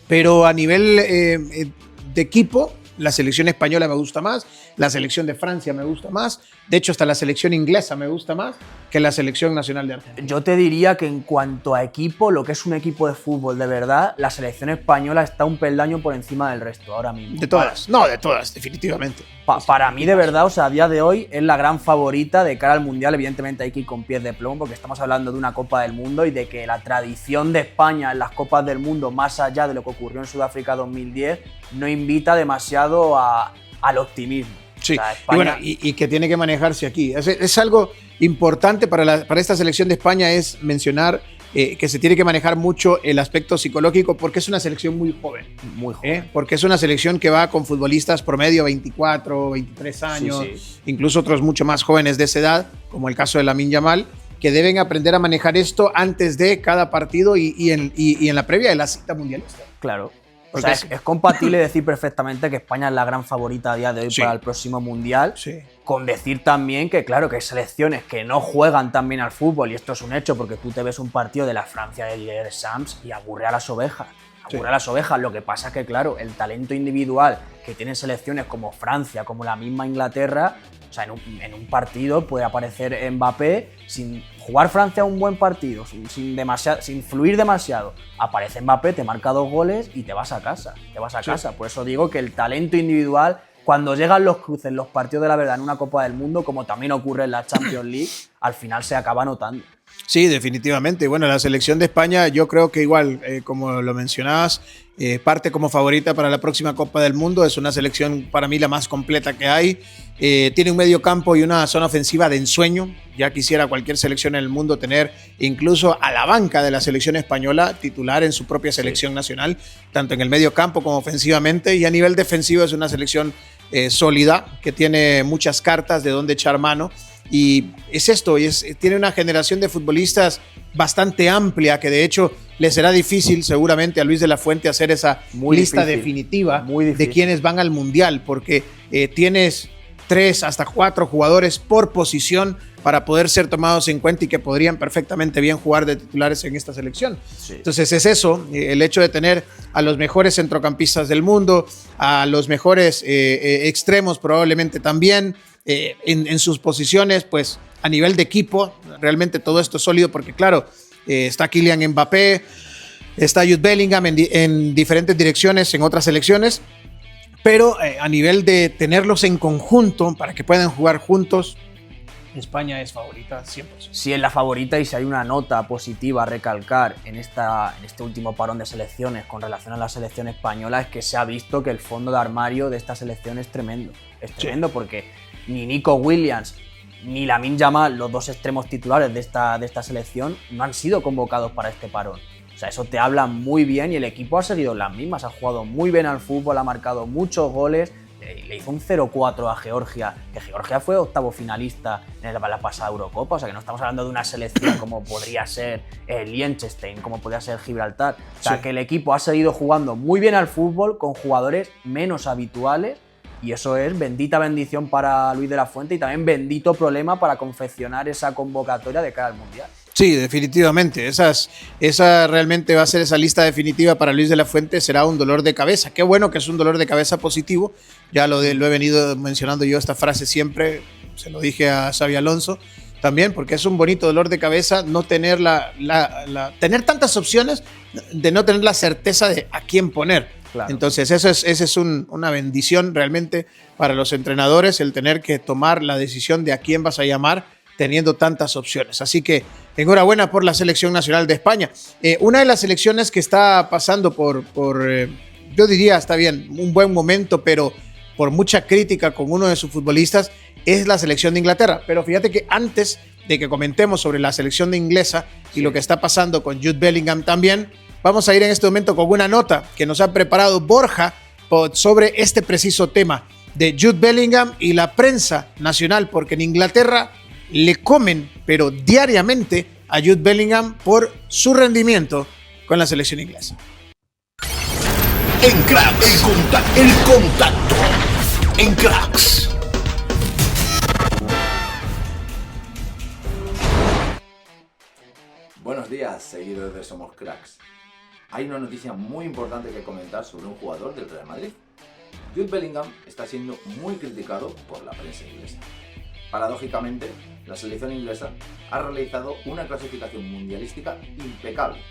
Pero a nivel de equipo, la selección española me gusta más, la selección de Francia me gusta más, de hecho hasta la selección inglesa me gusta más que la selección nacional de Argentina. Yo te diría que en cuanto a equipo, lo que es un equipo de fútbol de verdad, la selección española está un peldaño por encima del resto ahora mismo. De todas, no, de todas, definitivamente. Para mí, de verdad, o sea, a día de hoy es la gran favorita de cara al Mundial. Evidentemente hay que ir con pies de plomo porque estamos hablando de una Copa del Mundo y de que la tradición de España en las Copas del Mundo, más allá de lo que ocurrió en Sudáfrica 2010, no invita demasiado al optimismo. Sí, o sea, España... y bueno, y que tiene que manejarse aquí. Es algo importante para esta selección de España, es mencionar que se tiene que manejar mucho el aspecto psicológico porque es una selección muy joven. Muy joven. Porque es una selección que va con futbolistas promedio 24, 23 años, incluso otros mucho más jóvenes de esa edad, como el caso de Lamine Yamal, que deben aprender a manejar esto antes de cada partido y en la previa de la cita mundialista. Claro. O sea, es compatible decir perfectamente que España es la gran favorita a día de hoy para el próximo Mundial, con decir también que, claro, que hay selecciones que no juegan tan bien al fútbol, y esto es un hecho porque tú te ves un partido de la Francia de Didier Deschamps y aburre a las ovejas. Aburre a las ovejas. Lo que pasa es que, claro, el talento individual que tienen selecciones como Francia, como la misma Inglaterra, o sea, en un partido puede aparecer Mbappé sin jugar Francia un buen partido, sin fluir demasiado. Aparece Mbappé, te marca 2 goles y te vas a casa. Por eso digo que el talento individual, cuando llegan los cruces, los partidos de la verdad en una Copa del Mundo, como también ocurre en la Champions League, al final se acaba notando. Sí, definitivamente. Bueno, la selección de España, yo creo que igual, como lo mencionabas, parte como favorita para la próxima Copa del Mundo. Es una selección para mí la más completa que hay. Tiene un medio campo y una zona ofensiva de ensueño. Ya quisiera cualquier selección en el mundo tener incluso a la banca de la selección española titular en su propia selección nacional, tanto en el medio campo como ofensivamente. Y a nivel defensivo es una selección sólida, que tiene muchas cartas de dónde echar mano. Y es esto, tiene una generación de futbolistas bastante amplia, que de hecho le será difícil seguramente a Luis de la Fuente hacer esa lista definitiva de quienes van al Mundial, porque tienes 3 hasta 4 jugadores por posición para poder ser tomados en cuenta y que podrían perfectamente bien jugar de titulares en esta selección. Sí. Entonces es eso, el hecho de tener a los mejores centrocampistas del mundo, a los mejores extremos probablemente también, en sus posiciones, pues a nivel de equipo, realmente todo esto es sólido porque claro, está Kylian Mbappé, está Jude Bellingham en diferentes direcciones, en otras selecciones, pero a nivel de tenerlos en conjunto para que puedan jugar juntos, España es favorita 100%. Sí, es la favorita, y si hay una nota positiva a recalcar en este último parón de selecciones con relación a la selección española, es que se ha visto que el fondo de armario de esta selección es tremendo. Es tremendo, sí, porque ni Nico Williams ni Lamine Yamal, los dos extremos titulares de esta selección, no han sido convocados para este parón. O sea, eso te habla muy bien, y el equipo ha seguido las mismas, ha jugado muy bien al fútbol, ha marcado muchos goles. Le hizo un 0-4 a Georgia, que Georgia fue octavo finalista en la pasada Eurocopa, o sea que no estamos hablando de una selección como podría ser Liechtenstein, como podría ser Gibraltar. O sea, sí, que el equipo ha seguido jugando muy bien al fútbol con jugadores menos habituales, y eso es bendita bendición para Luis de la Fuente, y también bendito problema para confeccionar esa convocatoria de cara al Mundial. Sí, definitivamente. Esa realmente va a ser esa lista definitiva para Luis de la Fuente. Será un dolor de cabeza. Qué bueno que es un dolor de cabeza positivo. Ya lo he venido mencionando yo esta frase siempre. Se lo dije a Xabi Alonso también, porque es un bonito dolor de cabeza no tener tener tantas opciones, de no tener la certeza de a quién poner. Claro. Entonces, esa es una bendición realmente para los entrenadores, el tener que tomar la decisión de a quién vas a llamar teniendo tantas opciones. Así que enhorabuena por la selección nacional de España. Una de las selecciones que está pasando por yo diría, está bien, un buen momento, pero por mucha crítica con uno de sus futbolistas, es la selección de Inglaterra. Pero fíjate que antes de que comentemos sobre la selección de inglesa y lo que está pasando con Jude Bellingham también, vamos a ir en este momento con una nota que nos ha preparado Borja sobre este preciso tema de Jude Bellingham y la prensa nacional, porque en Inglaterra le comen, pero diariamente, a Jude Bellingham por su rendimiento con la selección inglesa. En Cracks, el contacto. En Cracks. Buenos días, seguidores de Somos Cracks. Hay una noticia muy importante que comentar sobre un jugador del Real Madrid. Jude Bellingham está siendo muy criticado por la prensa inglesa. Paradójicamente, la selección inglesa ha realizado una clasificación mundialística impecable,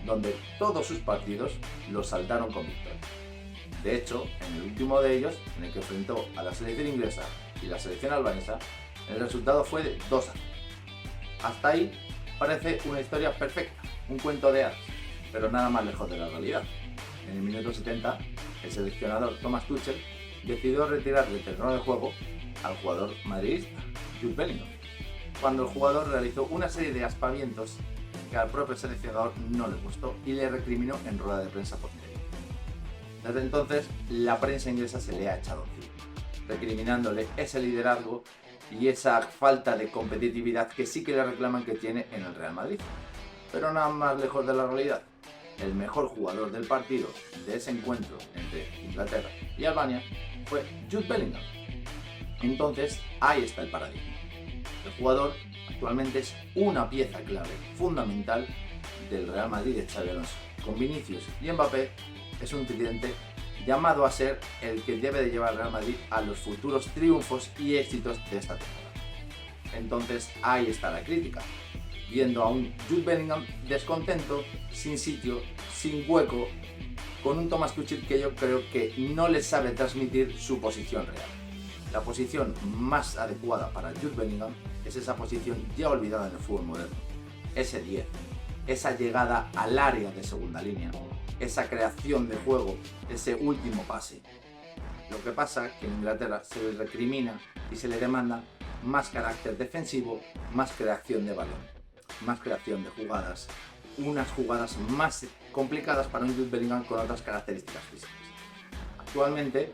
donde todos sus partidos los saldaron con victoria. De hecho, en el último de ellos, en el que enfrentó a la selección inglesa y la selección albanesa, el resultado fue de 2-0. Hasta ahí parece una historia perfecta, un cuento de hadas, pero nada más lejos de la realidad. En el minuto 70, el seleccionador Thomas Tuchel decidió retirar del terreno de juego al jugador madridista, Jude Bellingham, cuando el jugador realizó una serie de aspavientos que al propio seleccionador no le gustó y le recriminó en rueda de prensa posterior. Desde entonces, la prensa inglesa se le ha echado encima, recriminándole ese liderazgo y esa falta de competitividad que sí que le reclaman que tiene en el Real Madrid. Pero nada más lejos de la realidad. El mejor jugador del partido de ese encuentro entre Inglaterra y Albania fue Jude Bellingham. Entonces, ahí está el paradigma. El jugador actualmente es una pieza clave, fundamental del Real Madrid de Xabi Alonso. Con Vinicius y Mbappé es un tridente llamado a ser el que debe de llevar al Real Madrid a los futuros triunfos y éxitos de esta temporada. Entonces, ahí está la crítica. Viendo a un Jude Bellingham descontento, sin sitio, sin hueco, con un Thomas Tuchel que yo creo que no le sabe transmitir su posición real. La posición más adecuada para Jude Bellingham es esa posición ya olvidada en el fútbol moderno, ese 10, esa llegada al área de segunda línea, esa creación de juego, ese último pase. Lo que pasa es que en Inglaterra se le recrimina y se le demanda más carácter defensivo, más creación de balón, más creación de jugadas, unas jugadas más complicadas para un Jude Bellingham con otras características físicas. Actualmente,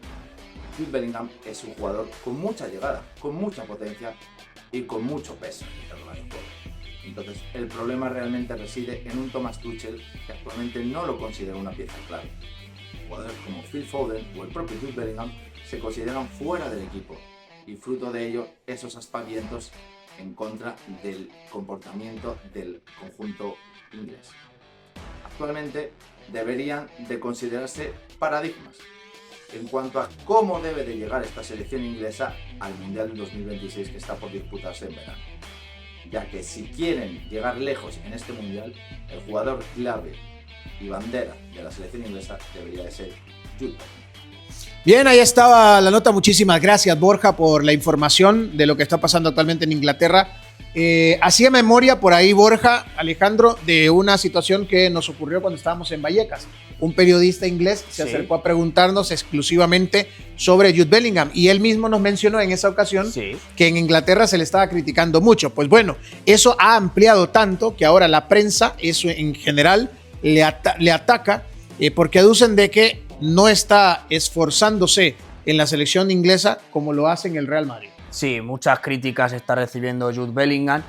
Jude Bellingham es un jugador con mucha llegada, con mucha potencia y con mucho peso en el terreno de juego. Entonces, el problema realmente reside en un Thomas Tuchel que actualmente no lo considera una pieza clave. Jugadores como Phil Foden o el propio Jude Bellingham se consideran fuera del equipo y fruto de ello esos aspavientos en contra del comportamiento del conjunto inglés. Actualmente deberían de considerarse paradigmas en cuanto a cómo debe de llegar esta selección inglesa al Mundial del 2026 que está por disputarse en verano, ya que si quieren llegar lejos en este Mundial, el jugador clave y bandera de la selección inglesa debería de ser Jude. Bien, ahí estaba la nota. Muchísimas gracias, Borja, por la información de lo que está pasando actualmente en Inglaterra. Hacía memoria por ahí, Borja, Alejandro, de una situación que nos ocurrió cuando estábamos en Vallecas. Un periodista inglés se acercó a preguntarnos exclusivamente sobre Jude Bellingham y él mismo nos mencionó en esa ocasión que en Inglaterra se le estaba criticando mucho. Pues bueno, eso ha ampliado tanto que ahora la prensa, eso en general, le ataca porque aducen de que no está esforzándose en la selección inglesa como lo hace en el Real Madrid. Sí, muchas críticas está recibiendo Jude Bellingham.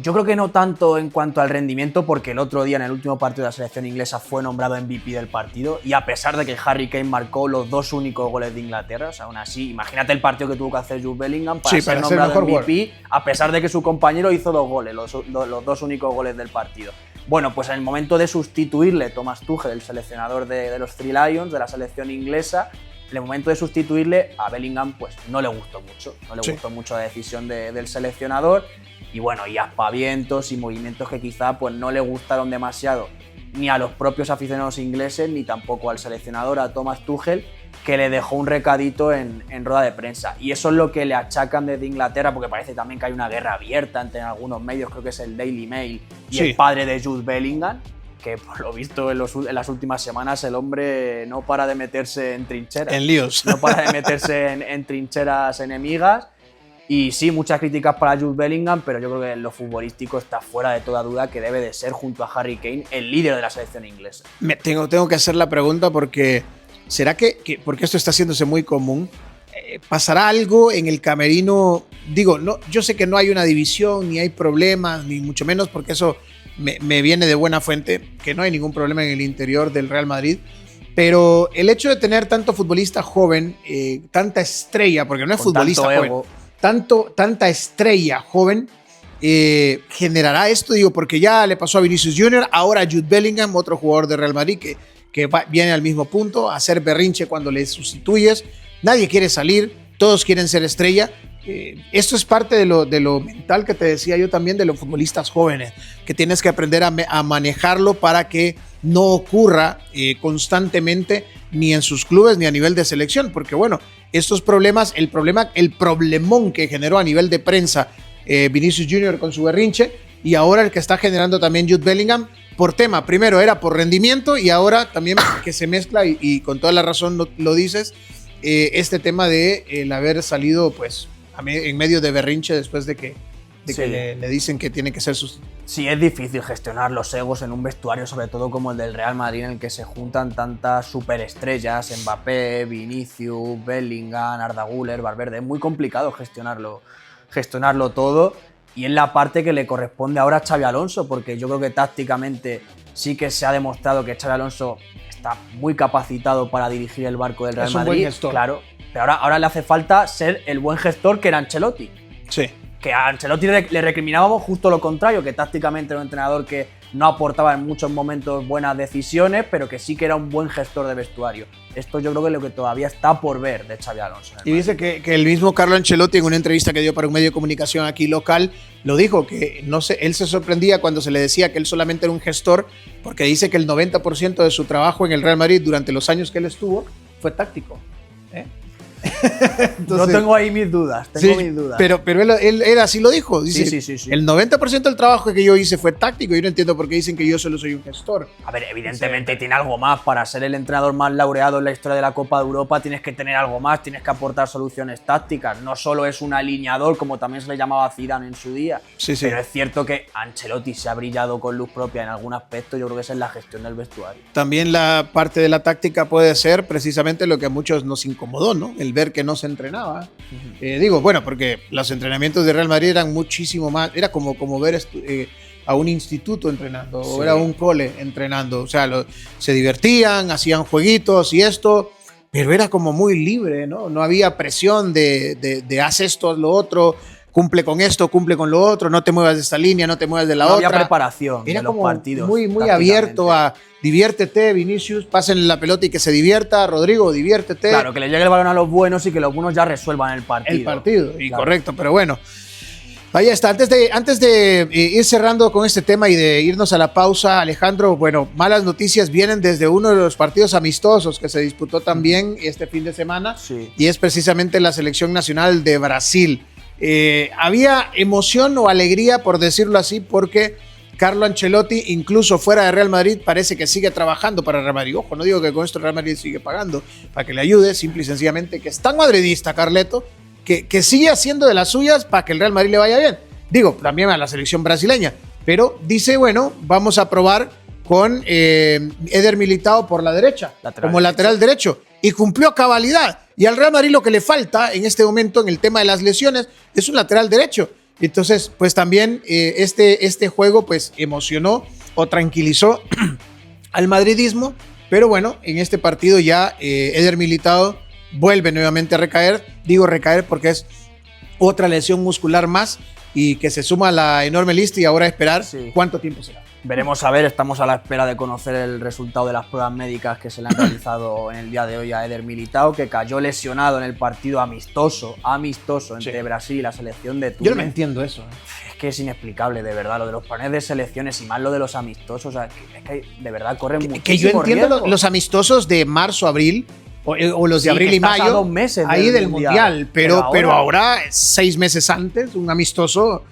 Yo creo que no tanto en cuanto al rendimiento, porque el otro día en el último partido de la selección inglesa fue nombrado MVP del partido y a pesar de que Harry Kane marcó los 2 únicos goles de Inglaterra, o sea, aún así, imagínate el partido que tuvo que hacer Jude Bellingham para ser nombrado MVP, a pesar de que su compañero hizo 2 goles, los 2 únicos goles del partido. Bueno, pues en el momento de sustituirle, Thomas Tuchel, el seleccionador de los Three Lions, de la selección inglesa, en el momento de sustituirle a Bellingham, pues no le gustó mucho. No le gustó mucho la decisión del seleccionador. Y bueno, y aspavientos y movimientos que quizá pues no le gustaron demasiado ni a los propios aficionados ingleses ni tampoco al seleccionador, a Thomas Tuchel, que le dejó un recadito en rueda de prensa. Y eso es lo que le achacan desde Inglaterra, porque parece también que hay una guerra abierta entre algunos medios, creo que es el Daily Mail y el padre de Jude Bellingham, que por lo visto en las últimas semanas el hombre no para de meterse en trincheras. En líos. No para de meterse en trincheras enemigas. Y sí, muchas críticas para Jude Bellingham, pero yo creo que en lo futbolístico está fuera de toda duda que debe de ser, junto a Harry Kane, el líder de la selección inglesa. Tengo que hacer la pregunta porque ¿será que porque esto está haciéndose muy común, pasará algo en el camerino? Digo, no, yo sé que no hay una división, ni hay problemas, ni mucho menos, porque eso me viene de buena fuente, que no hay ningún problema en el interior del Real Madrid. Pero el hecho de tener tanto futbolista joven, tanta estrella, porque no es con futbolista tanto joven, ego, tanta estrella joven, generará esto, digo, porque ya le pasó a Vinicius Junior, ahora Jude Bellingham, otro jugador de Real Madrid que viene al mismo punto, a hacer berrinche cuando le sustituyes. Nadie quiere salir, todos quieren ser estrella. Esto es parte de lo mental que te decía yo también de los futbolistas jóvenes, que tienes que aprender a manejarlo para que no ocurra constantemente ni en sus clubes ni a nivel de selección, porque bueno, estos problemas, el problemón que generó a nivel de prensa Vinicius Junior con su berrinche, y ahora el que está generando también Jude Bellingham por tema, primero era por rendimiento y ahora también que se mezcla y con toda la razón lo dices, este tema de el haber salido pues en medio de berrinche después de que le dicen que tiene que ser sustituido. Sí, es difícil gestionar los egos en un vestuario, sobre todo como el del Real Madrid, en el que se juntan tantas superestrellas, Mbappé, Vinicius, Bellingham, Arda Güler, Valverde. Es muy complicado gestionarlo todo, y es la parte que le corresponde ahora a Xabi Alonso, porque yo creo que tácticamente sí que se ha demostrado que Xabi Alonso está muy capacitado para dirigir el barco del Real Madrid. Es un buen gestor. Claro, pero ahora le hace falta ser el buen gestor que era Ancelotti. Sí. Que a Ancelotti le recriminábamos justo lo contrario, que tácticamente era un entrenador que no aportaba en muchos momentos buenas decisiones, pero que sí que era un buen gestor de vestuario. Esto yo creo que es lo que todavía está por ver de Xabi Alonso. Y dice que el mismo Carlo Ancelotti, en una entrevista que dio para un medio de comunicación aquí local, lo dijo, que no sé, él se sorprendía cuando se le decía que él solamente era un gestor, porque dice que el 90% de su trabajo en el Real Madrid durante los años que él estuvo fue táctico. Entonces, Yo tengo ahí mis dudas, mis dudas. Pero él así lo dijo. Dice, Sí. el 90% del trabajo que yo hice fue táctico. Yo no entiendo por qué dicen que yo solo soy un gestor. A ver, evidentemente tiene algo más. Para ser el entrenador más laureado en la historia de la Copa de Europa tienes que tener algo más, tienes que aportar soluciones tácticas. No solo es un alineador, como también se le llamaba a Zidane en su día. Sí. Pero es cierto que Ancelotti se ha brillado con luz propia en algún aspecto. Yo creo que es en la gestión del vestuario. También la parte de la táctica puede ser precisamente lo que a muchos nos incomodó, ¿no? El ver que no se entrenaba. Bueno, porque los entrenamientos de Real Madrid eran muchísimo más, era como ver a un instituto entrenando, o era un cole entrenando. O sea, se divertían, hacían jueguitos y esto, pero era como muy libre, ¿no? No había presión de haz esto, haz lo otro, cumple con esto, cumple con lo otro, no te muevas de esta línea, no te muevas de la otra. No había preparación Era de los como partidos. muy abierto a diviértete, Vinicius, pásenle la pelota y que se divierta, Rodrigo, diviértete. Claro, que le llegue el balón a los buenos y que los buenos ya resuelvan el partido. El partido, y claro. correcto, pero bueno. Ahí está. Antes de ir cerrando con este tema y de irnos a la pausa, Alejandro, bueno, malas noticias vienen desde uno de los partidos amistosos que se disputó también este fin de semana, y es precisamente la selección nacional de Brasil. Había emoción o alegría, por decirlo así, porque Carlo Ancelotti, incluso fuera de Real Madrid, parece que sigue trabajando para Real Madrid. Ojo, no digo que con esto Real Madrid sigue pagando para que le ayude, simple y sencillamente que es tan madridista, Carleto, que sigue haciendo de las suyas para que el Real Madrid le vaya bien. Digo, también a la selección brasileña. Pero dice, bueno, vamos a probar con Eder Militao por la derecha, lateral derecho. Y cumplió a cabalidad. Y al Real Madrid lo que le falta en este momento en el tema de las lesiones es un lateral derecho. Entonces, pues también este juego pues emocionó o tranquilizó al madridismo. Pero bueno, en este partido ya Eder Militao vuelve nuevamente a recaer. Digo recaer porque es otra lesión muscular más y que se suma a la enorme lista y ahora esperar cuánto tiempo será. Veremos a ver, estamos a la espera de conocer el resultado de las pruebas médicas que se le han realizado en el día de hoy a Eder Militao, que cayó lesionado en el partido amistoso entre Brasil y la selección de Túnez. Yo no entiendo eso. Es que es inexplicable, de verdad, lo de los planes de selecciones y más lo de los amistosos. O sea, es que de verdad corren muchísimo que yo entiendo riesgo. los amistosos de marzo, abril, o los de abril y mayo, a 2 meses ahí del mundial, pero ahora 6 meses antes, un amistoso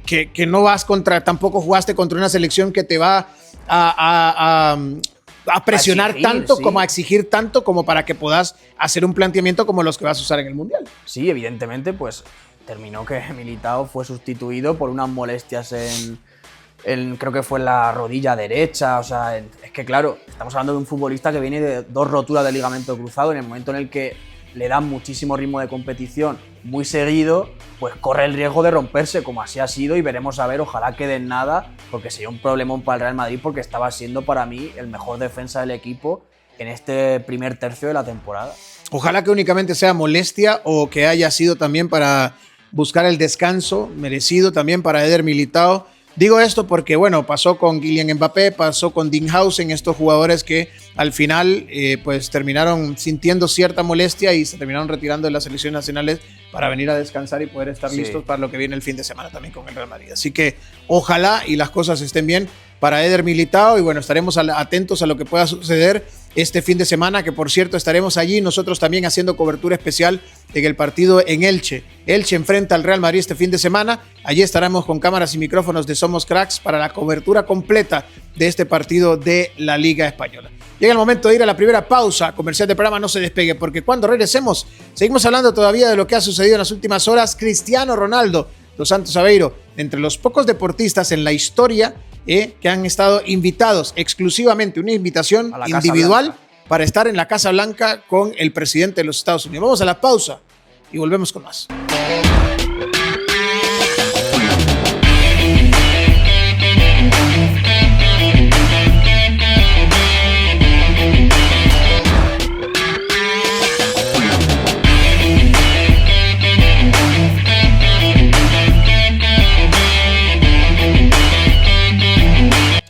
que no vas tampoco jugaste contra una selección que te va a presionar exigir, tanto, como a exigir tanto como para que puedas hacer un planteamiento como los que vas a usar en el mundial. Sí, evidentemente, pues terminó que Militao fue sustituido por unas molestias creo que fue en la rodilla derecha. O sea, es que claro, estamos hablando de un futbolista que viene de 2 roturas de ligamento cruzado. En el momento en el que le dan muchísimo ritmo de competición muy seguido, pues corre el riesgo de romperse, como así ha sido, y veremos a ver, ojalá quede en nada, porque sería un problemón para el Real Madrid, porque estaba siendo para mí el mejor defensa del equipo en este primer tercio de la temporada. Ojalá que únicamente sea molestia o que haya sido también para buscar el descanso merecido también para Eder Militao. Digo esto porque, bueno, pasó con Kylian Mbappé, pasó con Dinghausen, estos jugadores que al final pues terminaron sintiendo cierta molestia y se terminaron retirando de las selecciones nacionales para venir a descansar y poder estar listos para lo que viene el fin de semana también con el Real Madrid. Así que ojalá y las cosas estén bien para Eder Militao y bueno, estaremos atentos a lo que pueda suceder este fin de semana, que por cierto estaremos allí nosotros también haciendo cobertura especial en el partido en Elche. Elche enfrenta al Real Madrid este fin de semana. Allí estaremos con cámaras y micrófonos de Somos Cracks para la cobertura completa de este partido de la Liga Española. Llega el momento de ir a la primera pausa comercial del programa, no se despegue, porque cuando regresemos seguimos hablando todavía de lo que ha sucedido en las últimas horas. Cristiano Ronaldo dos Santos Aveiro, entre los pocos deportistas en la historia que han estado invitados exclusivamente, una invitación individual para estar en la Casa Blanca con el presidente de los Estados Unidos. Vamos a la pausa y volvemos con más.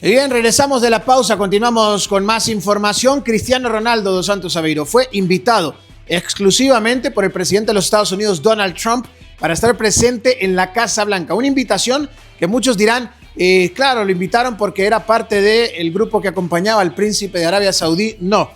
Y bien, regresamos de la pausa, continuamos con más información. Cristiano Ronaldo dos Santos Aveiro fue invitado exclusivamente por el presidente de los Estados Unidos, Donald Trump, para estar presente en la Casa Blanca. Una invitación que muchos dirán, claro, lo invitaron porque era parte del grupo que acompañaba al príncipe de Arabia Saudí. No,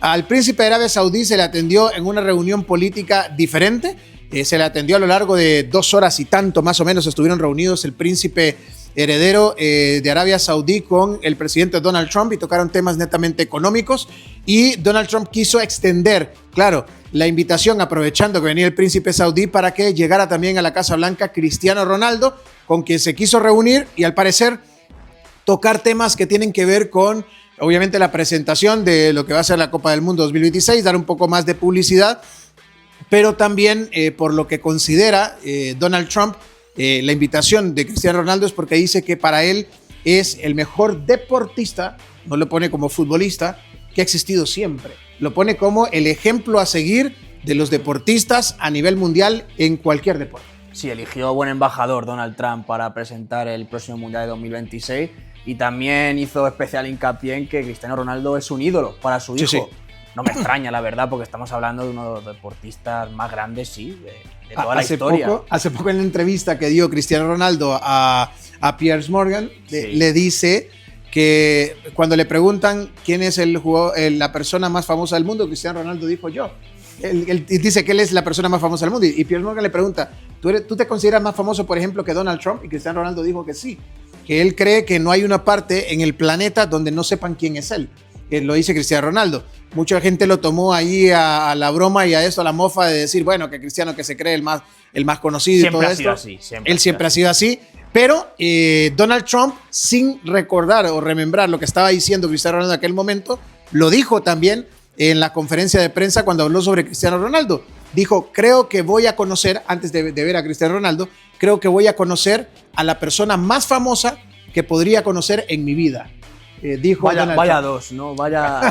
Al príncipe de Arabia Saudí se le atendió en una reunión política diferente. Se le atendió a lo largo de 2 horas y tanto, más o menos, estuvieron reunidos el príncipe heredero de Arabia Saudí con el presidente Donald Trump y tocaron temas netamente económicos. Y Donald Trump quiso extender, claro, la invitación, aprovechando que venía el príncipe saudí, para que llegara también a la Casa Blanca Cristiano Ronaldo, con quien se quiso reunir y al parecer tocar temas que tienen que ver con, obviamente, la presentación de lo que va a ser la Copa del Mundo 2026, dar un poco más de publicidad, pero también por lo que considera Donald Trump, la invitación de Cristiano Ronaldo es porque dice que para él es el mejor deportista, no lo pone como futbolista, que ha existido siempre. Lo pone como el ejemplo a seguir de los deportistas a nivel mundial en cualquier deporte. Sí, eligió buen embajador Donald Trump para presentar el próximo Mundial de 2026 y también hizo especial hincapié en que Cristiano Ronaldo es un ídolo para su hijo. Sí. No me extraña, la verdad, porque estamos hablando de uno de los deportistas más grandes, sí, de toda la historia. Hace poco en la entrevista que dio Cristiano Ronaldo a Piers Morgan, le dice que cuando le preguntan quién es la persona más famosa del mundo, Cristiano Ronaldo dijo yo. Él dice que él es la persona más famosa del mundo. Y Piers Morgan le pregunta, ¿tú te consideras más famoso, por ejemplo, que Donald Trump? Y Cristiano Ronaldo dijo que sí, que él cree que no hay una parte en el planeta donde no sepan quién es él. Lo dice Cristiano Ronaldo. Mucha gente lo tomó ahí a la broma y a eso, a la mofa de decir, bueno, que Cristiano que se cree el más conocido siempre y todo ha sido esto. Así, Él siempre ha sido así. Pero Donald Trump, sin recordar o remembrar lo que estaba diciendo Cristiano Ronaldo en aquel momento, lo dijo también en la conferencia de prensa cuando habló sobre Cristiano Ronaldo. Dijo, creo que voy a conocer, antes de ver a Cristiano Ronaldo, creo que voy a conocer a la persona más famosa que podría conocer en mi vida. Dijo vaya dos, ¿no? Vaya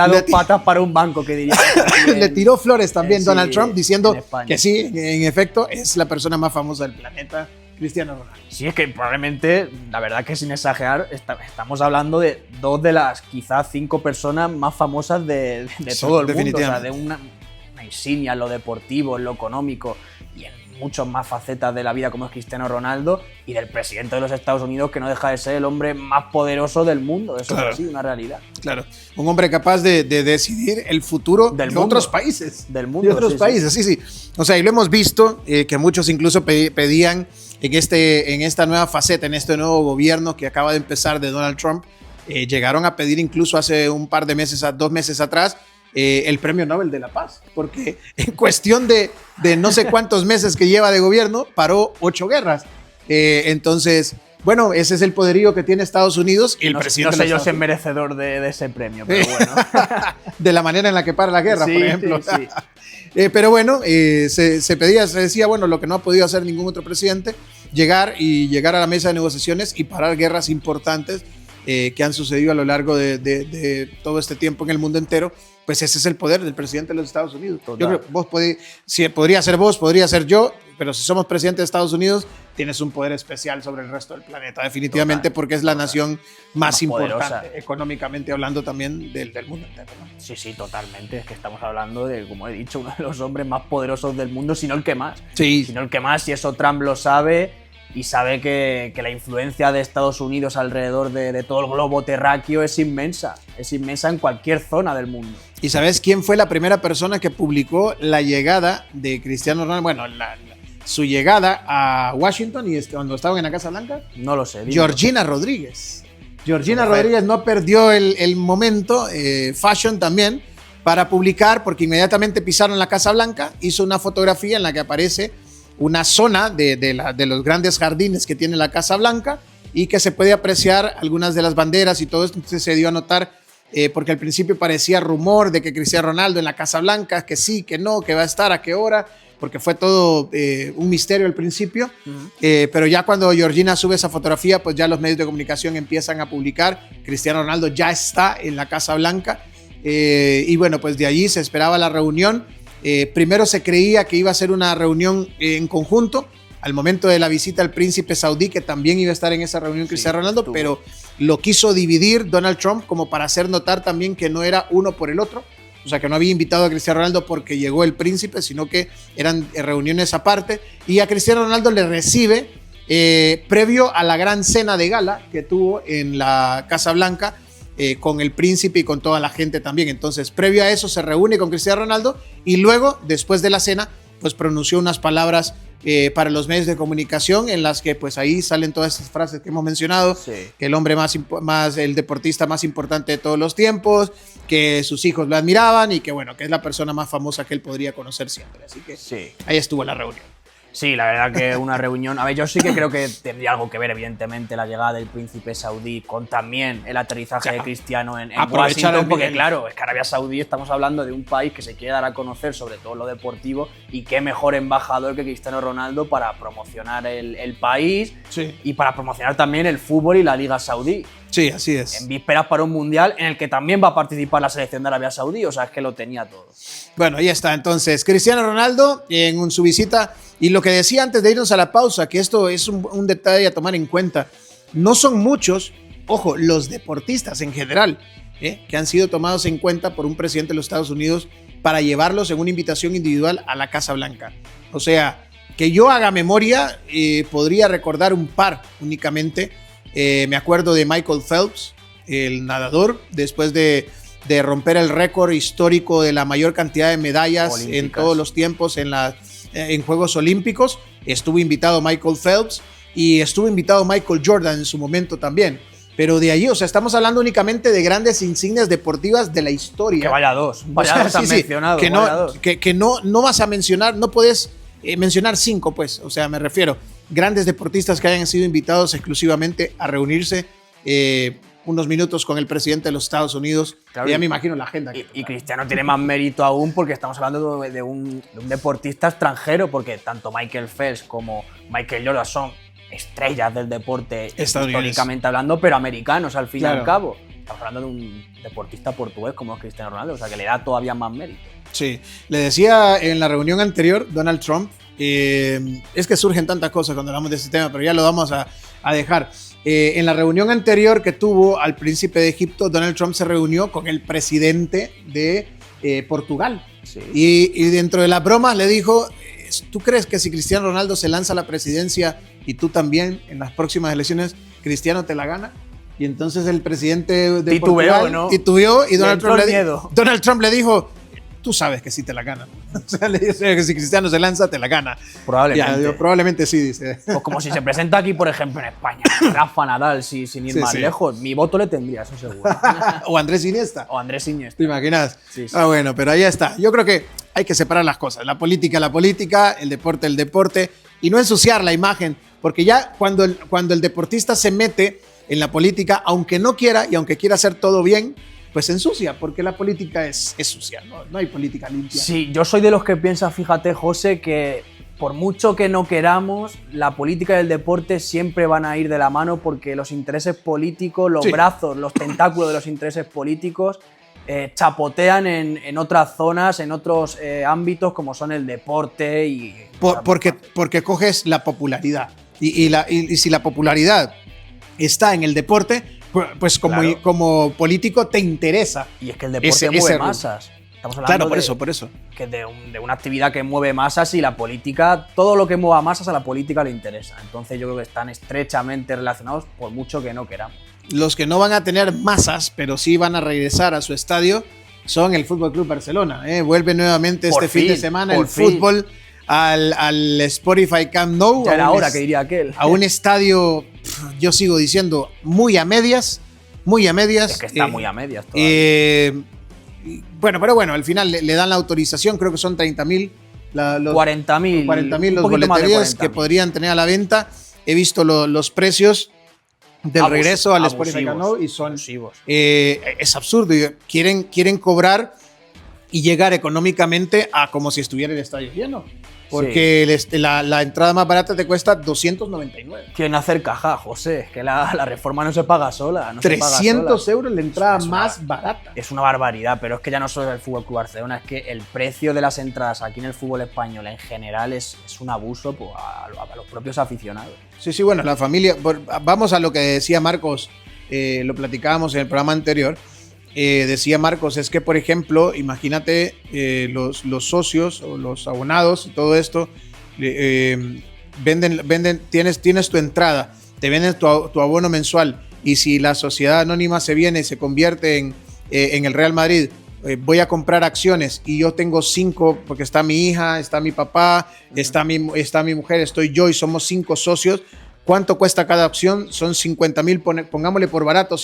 dos patas para un banco, que diría. Le tiró flores también Donald sí, Trump diciendo que sí, en efecto, es la persona más famosa del planeta, Cristiano Ronaldo. Sí, es que probablemente, la verdad que sin exagerar, estamos hablando de 2 de las quizás 5 personas más famosas de todo el mundo. O sea, de una insignia en lo deportivo, en lo económico y en muchas más facetas de la vida, como es Cristiano Ronaldo, y del presidente de los Estados Unidos, que no deja de ser el hombre más poderoso del mundo. Eso claro. Es así, una realidad. Claro, un hombre capaz de decidir el futuro de otros países. Del mundo. De otros países, sí. O sea, y lo hemos visto, que muchos incluso pedían en esta nueva faceta, en este nuevo gobierno que acaba de empezar de Donald Trump, llegaron a pedir incluso hace un par de meses, 2 meses atrás, el Premio Nobel de la Paz, porque en cuestión de no sé cuántos meses que lleva de gobierno, paró 8 guerras. Entonces, bueno, ese es el poderío que tiene Estados Unidos. Y el presidente no sé yo ser merecedor de ese premio, pero bueno. De la manera en la que para la guerra, sí, por ejemplo. Sí. Pero bueno, se decía, bueno, lo que no ha podido hacer ningún otro presidente, llegar a la mesa de negociaciones y parar guerras importantes que han sucedido a lo largo de todo este tiempo en el mundo entero. Pues ese es el poder del presidente de los Estados Unidos. Total. Yo creo que podría ser vos, podría ser yo, pero si somos presidente de Estados Unidos, tienes un poder especial sobre el resto del planeta, definitivamente. Total. Porque es la nación más importante, poderosa, económicamente hablando también del mundo entero, ¿no? Sí, totalmente. Es que estamos hablando de, como he dicho, uno de los hombres más poderosos del mundo, si no el que más. Sí. Si no el que más, y eso Trump lo sabe. Y sabe que la influencia de Estados Unidos alrededor de todo el globo terráqueo es inmensa en cualquier zona del mundo. ¿Y sabes quién fue la primera persona que publicó la llegada de Cristiano Ronaldo? Bueno, su llegada a Washington y cuando estaban en la Casa Blanca. No lo sé. Georgina Rodríguez. Georgina Rodríguez no perdió el momento, fashion también, para publicar, porque inmediatamente pisaron la Casa Blanca, hizo una fotografía en la que aparece una zona de los grandes jardines que tiene la Casa Blanca y que se puede apreciar algunas de las banderas y todo esto. Entonces se dio a notar, porque al principio parecía rumor de que Cristiano Ronaldo en la Casa Blanca, que sí, que no, que va a estar, a qué hora, porque fue todo un misterio al principio. Pero ya cuando Georgina sube esa fotografía, pues ya los medios de comunicación empiezan a publicar, Cristiano Ronaldo ya está en la Casa Blanca. Y bueno, pues de allí se esperaba la reunión. Primero se creía que iba a ser una reunión en conjunto al momento de la visita al príncipe saudí, que también iba a estar en esa reunión Cristiano Ronaldo, pero lo quiso dividir Donald Trump como para hacer notar también que no era uno por el otro, o sea que no había invitado a Cristiano Ronaldo porque llegó el príncipe, sino que eran reuniones aparte, y a Cristiano Ronaldo le recibe previo a la gran cena de gala que tuvo en la Casa Blanca con el príncipe y con toda la gente también. Entonces, previo a eso se reúne con Cristiano Ronaldo y luego, después de la cena, pues pronunció unas palabras para los medios de comunicación en las que pues ahí salen todas esas frases que hemos mencionado, Sí. que el hombre el deportista más importante de todos los tiempos, que sus hijos lo admiraban y que bueno, que es la persona más famosa que él podría conocer siempre. Así que Sí. ahí estuvo la reunión. Sí, la verdad que una reunión. A ver, yo sí que creo que tendría algo que ver, evidentemente, la llegada del príncipe saudí con también el aterrizaje de Cristiano en aprovechar Washington, el- porque claro, es que Arabia Saudí estamos hablando de un país que se quiere dar a conocer sobre todo lo deportivo y qué mejor embajador que Cristiano Ronaldo para promocionar el país Sí. y para promocionar también el fútbol y la Liga Saudí. Sí, así es. En vísperas para un mundial en el que también va a participar la selección de Arabia Saudí, o sea, es que lo tenía todo. Bueno, ahí está. Entonces, Cristiano Ronaldo en su visita, y lo que decía antes de irnos a la pausa, que esto es un detalle a tomar en cuenta. No son muchos, ojo, los deportistas en general, que han sido tomados en cuenta por un presidente de los Estados Unidos para llevarlos en una invitación individual a la Casa Blanca. O sea, que yo haga memoria, podría recordar un par únicamente. Me acuerdo de Michael Phelps, el nadador, después de romper el récord histórico de la mayor cantidad de medallas Olímpicas. en todos los tiempos en Juegos Olímpicos. Estuvo invitado Michael Phelps y estuvo invitado Michael Jordan en su momento también. Pero de allí, o sea, estamos hablando únicamente de grandes insignias deportivas de la historia. Que vaya dos, vaya O sea, dos han sí, sí, mencionado. que vaya no, dos. que no vas a mencionar, no puedes mencionar 5, pues. O sea, me refiero, grandes deportistas que hayan sido invitados exclusivamente a reunirse unos minutos con el presidente de los Estados Unidos. Claro, Y ya y- me imagino la agenda. Y Cristiano tiene más mérito aún porque estamos hablando de un deportista extranjero, porque tanto Michael Phelps como Michael Jordan son estrellas del deporte Estadounidenses. históricamente hablando, pero americanos al fin y Claro. al cabo. Estamos hablando de un deportista portugués como es Cristiano Ronaldo, o sea que le da todavía más mérito. Sí, le decía en la reunión anterior Donald Trump, es que surgen tantas cosas cuando hablamos de este tema, pero ya lo vamos a dejar. En la reunión anterior que tuvo al príncipe de Egipto, Donald Trump se reunió con el presidente de Portugal. Sí. Y dentro de las bromas le dijo, ¿tú crees que si Cristiano Ronaldo se lanza a la presidencia y tú también en las próximas elecciones, Cristiano te la gana? Y entonces el presidente de Titubeó, Portugal ¿no? titubeó y Le Donald entró Trump, el miedo. Donald Trump le dijo, tú sabes que sí te la gana. O sea, le dice que si Cristiano se lanza, te la gana. Probablemente. Ya, probablemente sí, dice. Pues como si se presenta aquí, por ejemplo, en España, Rafa Nadal, sin ir Sí, más sí. lejos, mi voto le tendría, eso seguro. O Andrés Iniesta. O Andrés Iniesta. ¿Te imaginas? Sí, sí. Ah, bueno, pero ahí está. Yo creo que hay que separar las cosas. La política, el deporte, y no ensuciar la imagen, porque ya cuando el deportista se mete en la política, aunque no quiera y aunque quiera hacer todo bien, pues se ensucia, porque la política es sucia, no hay política limpia. Sí, yo soy de los que piensa, fíjate, José, que por mucho que no queramos, la política y el deporte siempre van a ir de la mano porque los intereses políticos, los Sí. brazos, los tentáculos de los intereses políticos chapotean en otras zonas, en otros ámbitos como son el deporte y... Porque coges la popularidad. Y si la popularidad está en el deporte, pues Claro. como político te interesa. Y es que el deporte ese mueve rubro. masas. Estamos hablando Claro, por de, eso. que de una actividad que mueve masas y la política, todo lo que mueva masas a la política le interesa. Entonces yo creo que están estrechamente relacionados por mucho que no queramos. Los que no van a tener masas, pero sí van a regresar a su estadio, son el Fútbol Club Barcelona. Vuelve nuevamente Por este fin de fin, semana por el fin. fútbol al Spotify Camp Nou. Ya a era un hora es- que diría aquel. A un estadio, yo sigo diciendo, muy a medias. Es que está muy a medias todavía. Bueno, pero bueno, al final le dan la autorización, creo que son 30.000. 40.000. 40.000 los un poquito más de boleterías que 40.000. podrían tener a la venta. He visto los precios del regreso al Spotify Camp Nou y son abusivos. es absurdo. Quieren cobrar y llegar económicamente a como si estuviera el estadio lleno. Porque la entrada más barata te cuesta 299. Quieren hacer caja, José. Es que la reforma no se paga sola. No se paga 300 sola. euros la entrada Es una- más barata. Es una barbaridad, pero es que ya no solo el Fútbol Club Barcelona, es que el precio de las entradas aquí en el fútbol español en general es un abuso pues, a los propios aficionados. Sí, bueno, la familia. Vamos a lo que decía Marcos, lo platicábamos en el programa anterior. Decía Marcos, es que, por ejemplo, imagínate los socios o los abonados y todo esto, tienes tu entrada, te venden tu abono mensual y si la sociedad anónima se viene y se convierte en el Real Madrid, voy a comprar acciones y yo tengo 5, porque está mi hija, está mi papá, está mi mujer, estoy yo y somos 5 socios. ¿Cuánto cuesta cada opción? Son 50.000, pongámosle por barato,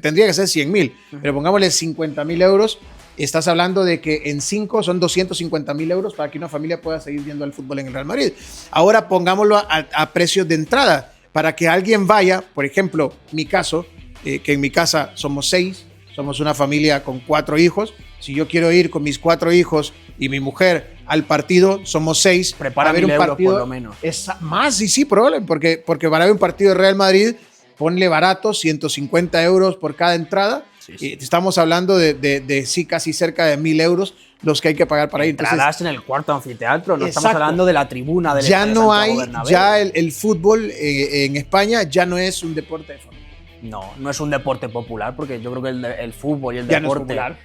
tendría que ser 100.000, pero pongámosle 50.000 euros. Estás hablando de que en 5 son 250.000 euros para que una familia pueda seguir viendo el fútbol en el Real Madrid. Ahora pongámoslo a precios de entrada, para que alguien vaya, por ejemplo, mi caso, que en mi casa somos 6, somos una familia con 4 hijos. Si yo quiero ir con mis 4 hijos y mi mujer al partido, somos 6. Prepara a ver 1.000 un euros partido, por lo menos. Es más, sí, probablemente, porque para ver un partido de Real Madrid, ponle barato, 150 euros por cada entrada. Sí. Estamos hablando de sí, casi cerca de 1.000 euros los que hay que pagar para ir. Entradas en el cuarto anfiteatro, no estamos hablando de la tribuna del ya no hay, Bernabéu. ya el fútbol en España ya no es un deporte de familia. No es un deporte popular, porque yo creo que el fútbol y el ya deporte no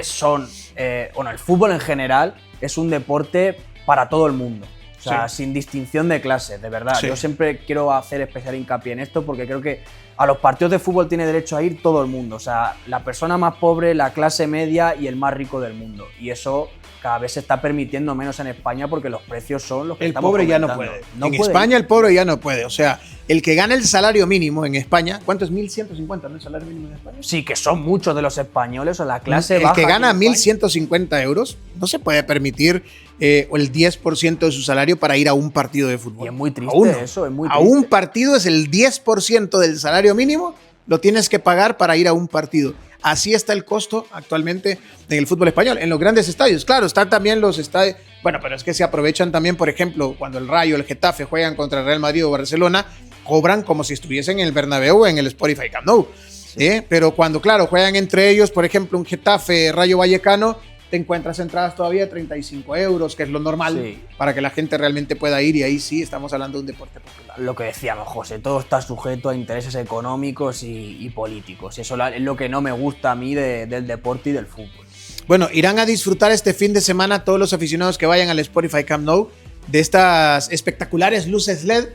son... el fútbol en general es un deporte para todo el mundo. O sea, sin distinción de clases, de verdad. Sí. Yo siempre quiero hacer especial hincapié en esto, porque creo que a los partidos de fútbol tiene derecho a ir todo el mundo. O sea, la persona más pobre, la clase media y el más rico del mundo. Y eso cada vez se está permitiendo menos en España, porque los precios son los que estamos comentando. El pobre ya no puede. En España el pobre ya no puede. O sea, el que gana el salario mínimo en España, ¿cuánto es? 1.150, ¿no? El salario mínimo en España. Sí, que son muchos de los españoles, o la clase baja. El que gana 1.150 euros no se puede permitir el 10% de su salario para ir a un partido de fútbol. Y es muy triste eso, es muy triste. A un partido es el 10% del salario mínimo, lo tienes que pagar para ir a un partido. Así está el costo actualmente en el fútbol español, en los grandes estadios. Claro, están también los estadios, bueno, pero es que se aprovechan también, por ejemplo, cuando el Rayo, el Getafe juegan contra el Real Madrid o Barcelona, cobran como si estuviesen en el Bernabéu o en el Spotify Camp Nou. Sí. Pero cuando, claro, juegan entre ellos, por ejemplo, un Getafe, Rayo Vallecano, te encuentras entradas todavía 35 euros, que es lo normal para que la gente realmente pueda ir, y ahí sí estamos hablando de un deporte popular. Lo que decíamos, José, todo está sujeto a intereses económicos y políticos. Eso es lo que no me gusta a mí del deporte y del fútbol. Bueno, irán a disfrutar este fin de semana todos los aficionados que vayan al Spotify Camp Nou de estas espectaculares luces LED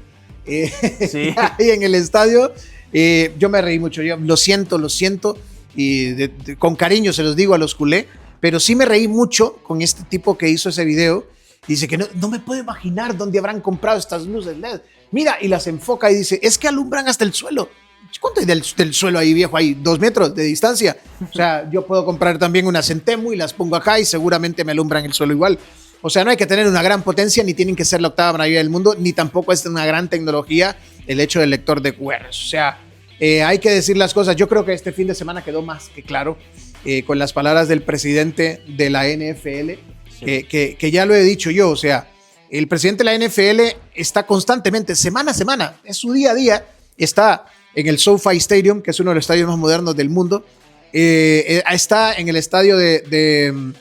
ahí en el estadio. Yo me reí mucho, yo lo siento, y con cariño se los digo a los culé. Pero sí me reí mucho con este tipo que hizo ese video. Dice que no me puedo imaginar dónde habrán comprado estas luces LED. Mira, y las enfoca y dice, es que alumbran hasta el suelo. ¿Cuánto hay del suelo ahí, viejo? Hay 2 metros de distancia. O sea, yo puedo comprar también unas en Temu y las pongo acá y seguramente me alumbran el suelo igual. O sea, no hay que tener una gran potencia, ni tienen que ser la 8ª maravilla del mundo, ni tampoco es una gran tecnología el hecho del lector de QR. O sea, hay que decir las cosas. Yo creo que este fin de semana quedó más que claro con las palabras del presidente de la NFL, que ya lo he dicho yo. O sea, el presidente de la NFL está constantemente, semana a semana, es su día a día, está en el SoFi Stadium, que es uno de los estadios más modernos del mundo, está en el estadio de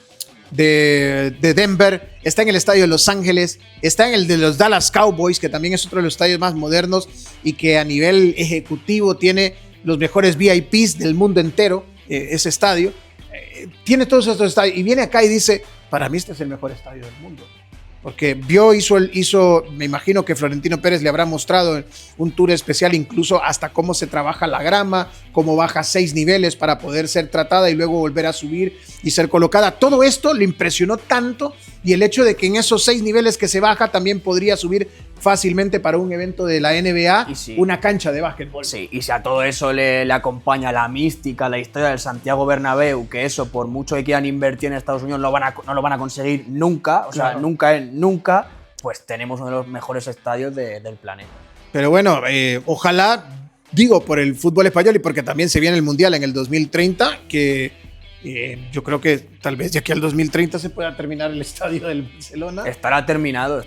Denver, está en el estadio de Los Ángeles, está en el de los Dallas Cowboys, que también es otro de los estadios más modernos y que a nivel ejecutivo tiene los mejores VIPs del mundo entero, ese estadio. Tiene todos estos estadios y viene acá y dice, para mí este es el mejor estadio del mundo. Porque me imagino que Florentino Pérez le habrá mostrado un tour especial, incluso hasta cómo se trabaja la grama, cómo baja 6 niveles para poder ser tratada y luego volver a subir y ser colocada. Todo esto le impresionó tanto, y el hecho de que en esos 6 niveles que se baja también podría subir fácilmente para un evento de la NBA, una cancha de básquetbol. Sí, y si a todo eso le acompaña la mística, la historia del Santiago Bernabéu, que eso, por mucho que quieran invertir en Estados Unidos, no lo van a conseguir nunca, o sea, nunca, pues tenemos uno de los mejores estadios del planeta. Pero bueno, ojalá, digo, por el fútbol español y porque también se viene el Mundial en el 2030, que yo creo que tal vez de aquí al 2030 se pueda terminar el estadio del Barcelona. Estará terminado,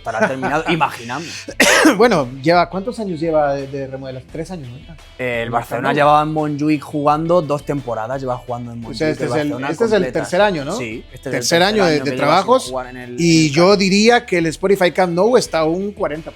imaginamos. Bueno, ¿cuántos años lleva de remodelación? 3 años, ¿no? El Barcelona llevaba en Montjuic jugando 2 temporadas, lleva jugando en Montjuic. O sea, este es el tercer año, ¿no? Sí, este es el tercer año de trabajos. Y yo diría que el Spotify Camp Nou está a un 40%.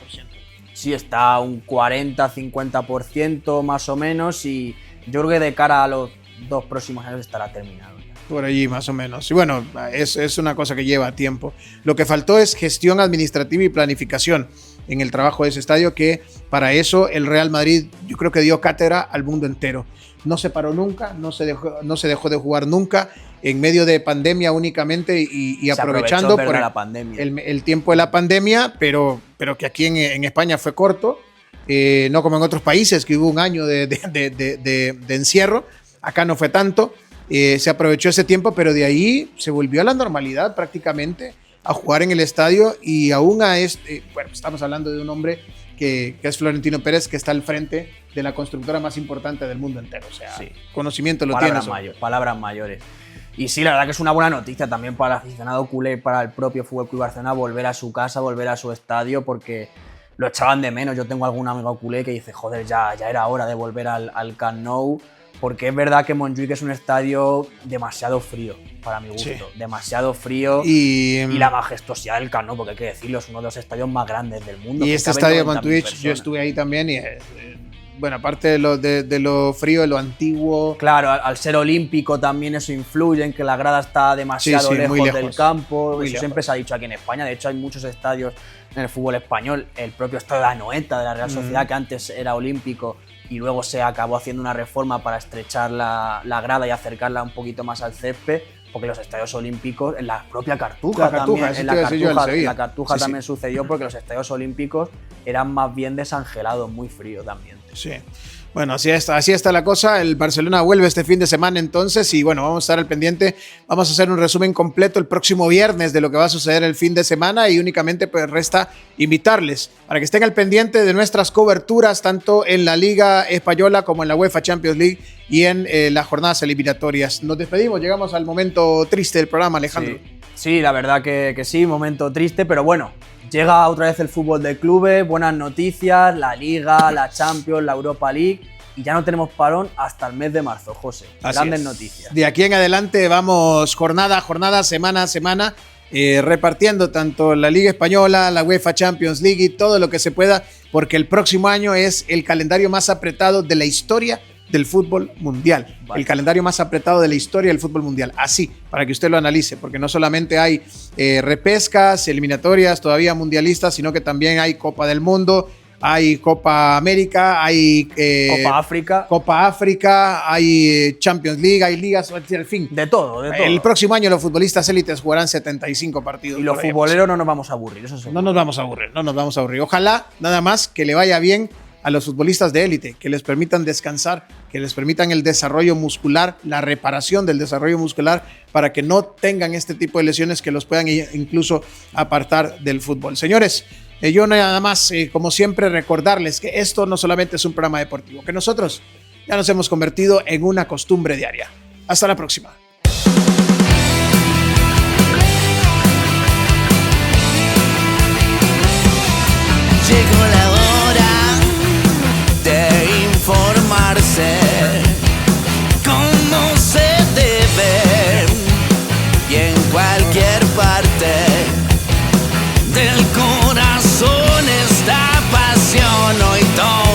Sí, está a un 40-50% más o menos, y yo creo que de cara a los 2 próximos años estará terminado. Por allí más o menos. Y bueno, es una cosa que lleva tiempo. Lo que faltó es gestión administrativa y planificación en el trabajo de ese estadio, que para eso el Real Madrid yo creo que dio cátedra al mundo entero. No se paró nunca, no se dejó de jugar nunca, en medio de pandemia únicamente y aprovechando por la pandemia. El tiempo de la pandemia, pero que aquí en España fue corto, no como en otros países que hubo un año de encierro. Acá no fue tanto. Se aprovechó ese tiempo, pero de ahí se volvió a la normalidad prácticamente, a jugar en el estadio, y aún bueno, estamos hablando de un hombre que es Florentino Pérez, que está al frente de la constructora más importante del mundo entero. O sea, sí, conocimiento lo tiene. Palabras mayores. Y sí, la verdad que es una buena noticia también para el aficionado culé, para el propio FC Barcelona, volver a su casa, volver a su estadio, porque lo echaban de menos. Yo tengo algún amigo culé que dice, joder, ya era hora de volver al Camp Nou, porque es verdad que Montjuic es un estadio demasiado frío, para mi gusto. Sí. Demasiado frío, y la majestuosidad del Camp Nou, porque hay que decirlo, es uno de los estadios más grandes del mundo. Y este estadio de Montjuic, yo estuve ahí también y bueno, aparte de lo frío, de lo antiguo. Claro, al ser olímpico también eso influye en que la grada está demasiado lejos del campo. Eso siempre se ha dicho aquí en España. De hecho, hay muchos estadios en el fútbol español. El propio estadio de Anoeta, de la Real Sociedad, que antes era olímpico y luego se acabó haciendo una reforma para estrechar la grada y acercarla un poquito más al césped, porque los estadios olímpicos, en la propia Cartuja también sucedió, porque los estadios olímpicos eran más bien desangelados, muy fríos también. Sí. Bueno, así está la cosa. El Barcelona vuelve este fin de semana entonces y bueno, vamos a estar al pendiente. Vamos a hacer un resumen completo el próximo viernes de lo que va a suceder el fin de semana, y únicamente pues resta invitarles para que estén al pendiente de nuestras coberturas tanto en la Liga Española como en la UEFA Champions League y en las jornadas eliminatorias. Nos despedimos, llegamos al momento triste del programa, Alejandro. Sí, la verdad que sí, momento triste, pero bueno. Llega otra vez el fútbol de clubes, buenas noticias, la Liga, la Champions, la Europa League, y ya no tenemos parón hasta el mes de marzo, José. Grandes noticias. De aquí en adelante vamos jornada a jornada, semana a semana, repartiendo tanto la Liga Española, la UEFA Champions League y todo lo que se pueda, porque el próximo año es el calendario más apretado de la historia del fútbol mundial. Vale. El calendario más apretado de la historia del fútbol mundial. Así, para que usted lo analice, porque no solamente hay repescas, eliminatorias todavía mundialistas, sino que también hay Copa del Mundo, hay Copa América, hay Copa África, hay Champions League, hay ligas, en fin. De todo. El próximo año los futbolistas élites jugarán 75 partidos. Y los futboleros no nos vamos a aburrir. No nos vamos a aburrir. Ojalá, nada más, que le vaya bien a los futbolistas de élite, que les permitan descansar, que les permitan el desarrollo muscular, la reparación del desarrollo muscular, para que no tengan este tipo de lesiones que los puedan incluso apartar del fútbol. Señores, yo nada más, como siempre, recordarles que esto no solamente es un programa deportivo, que nosotros ya nos hemos convertido en una costumbre diaria. Hasta la próxima. Llegó la hora de informarse cómo se debe, y en cualquier parte del corazón esta pasión hoy todo.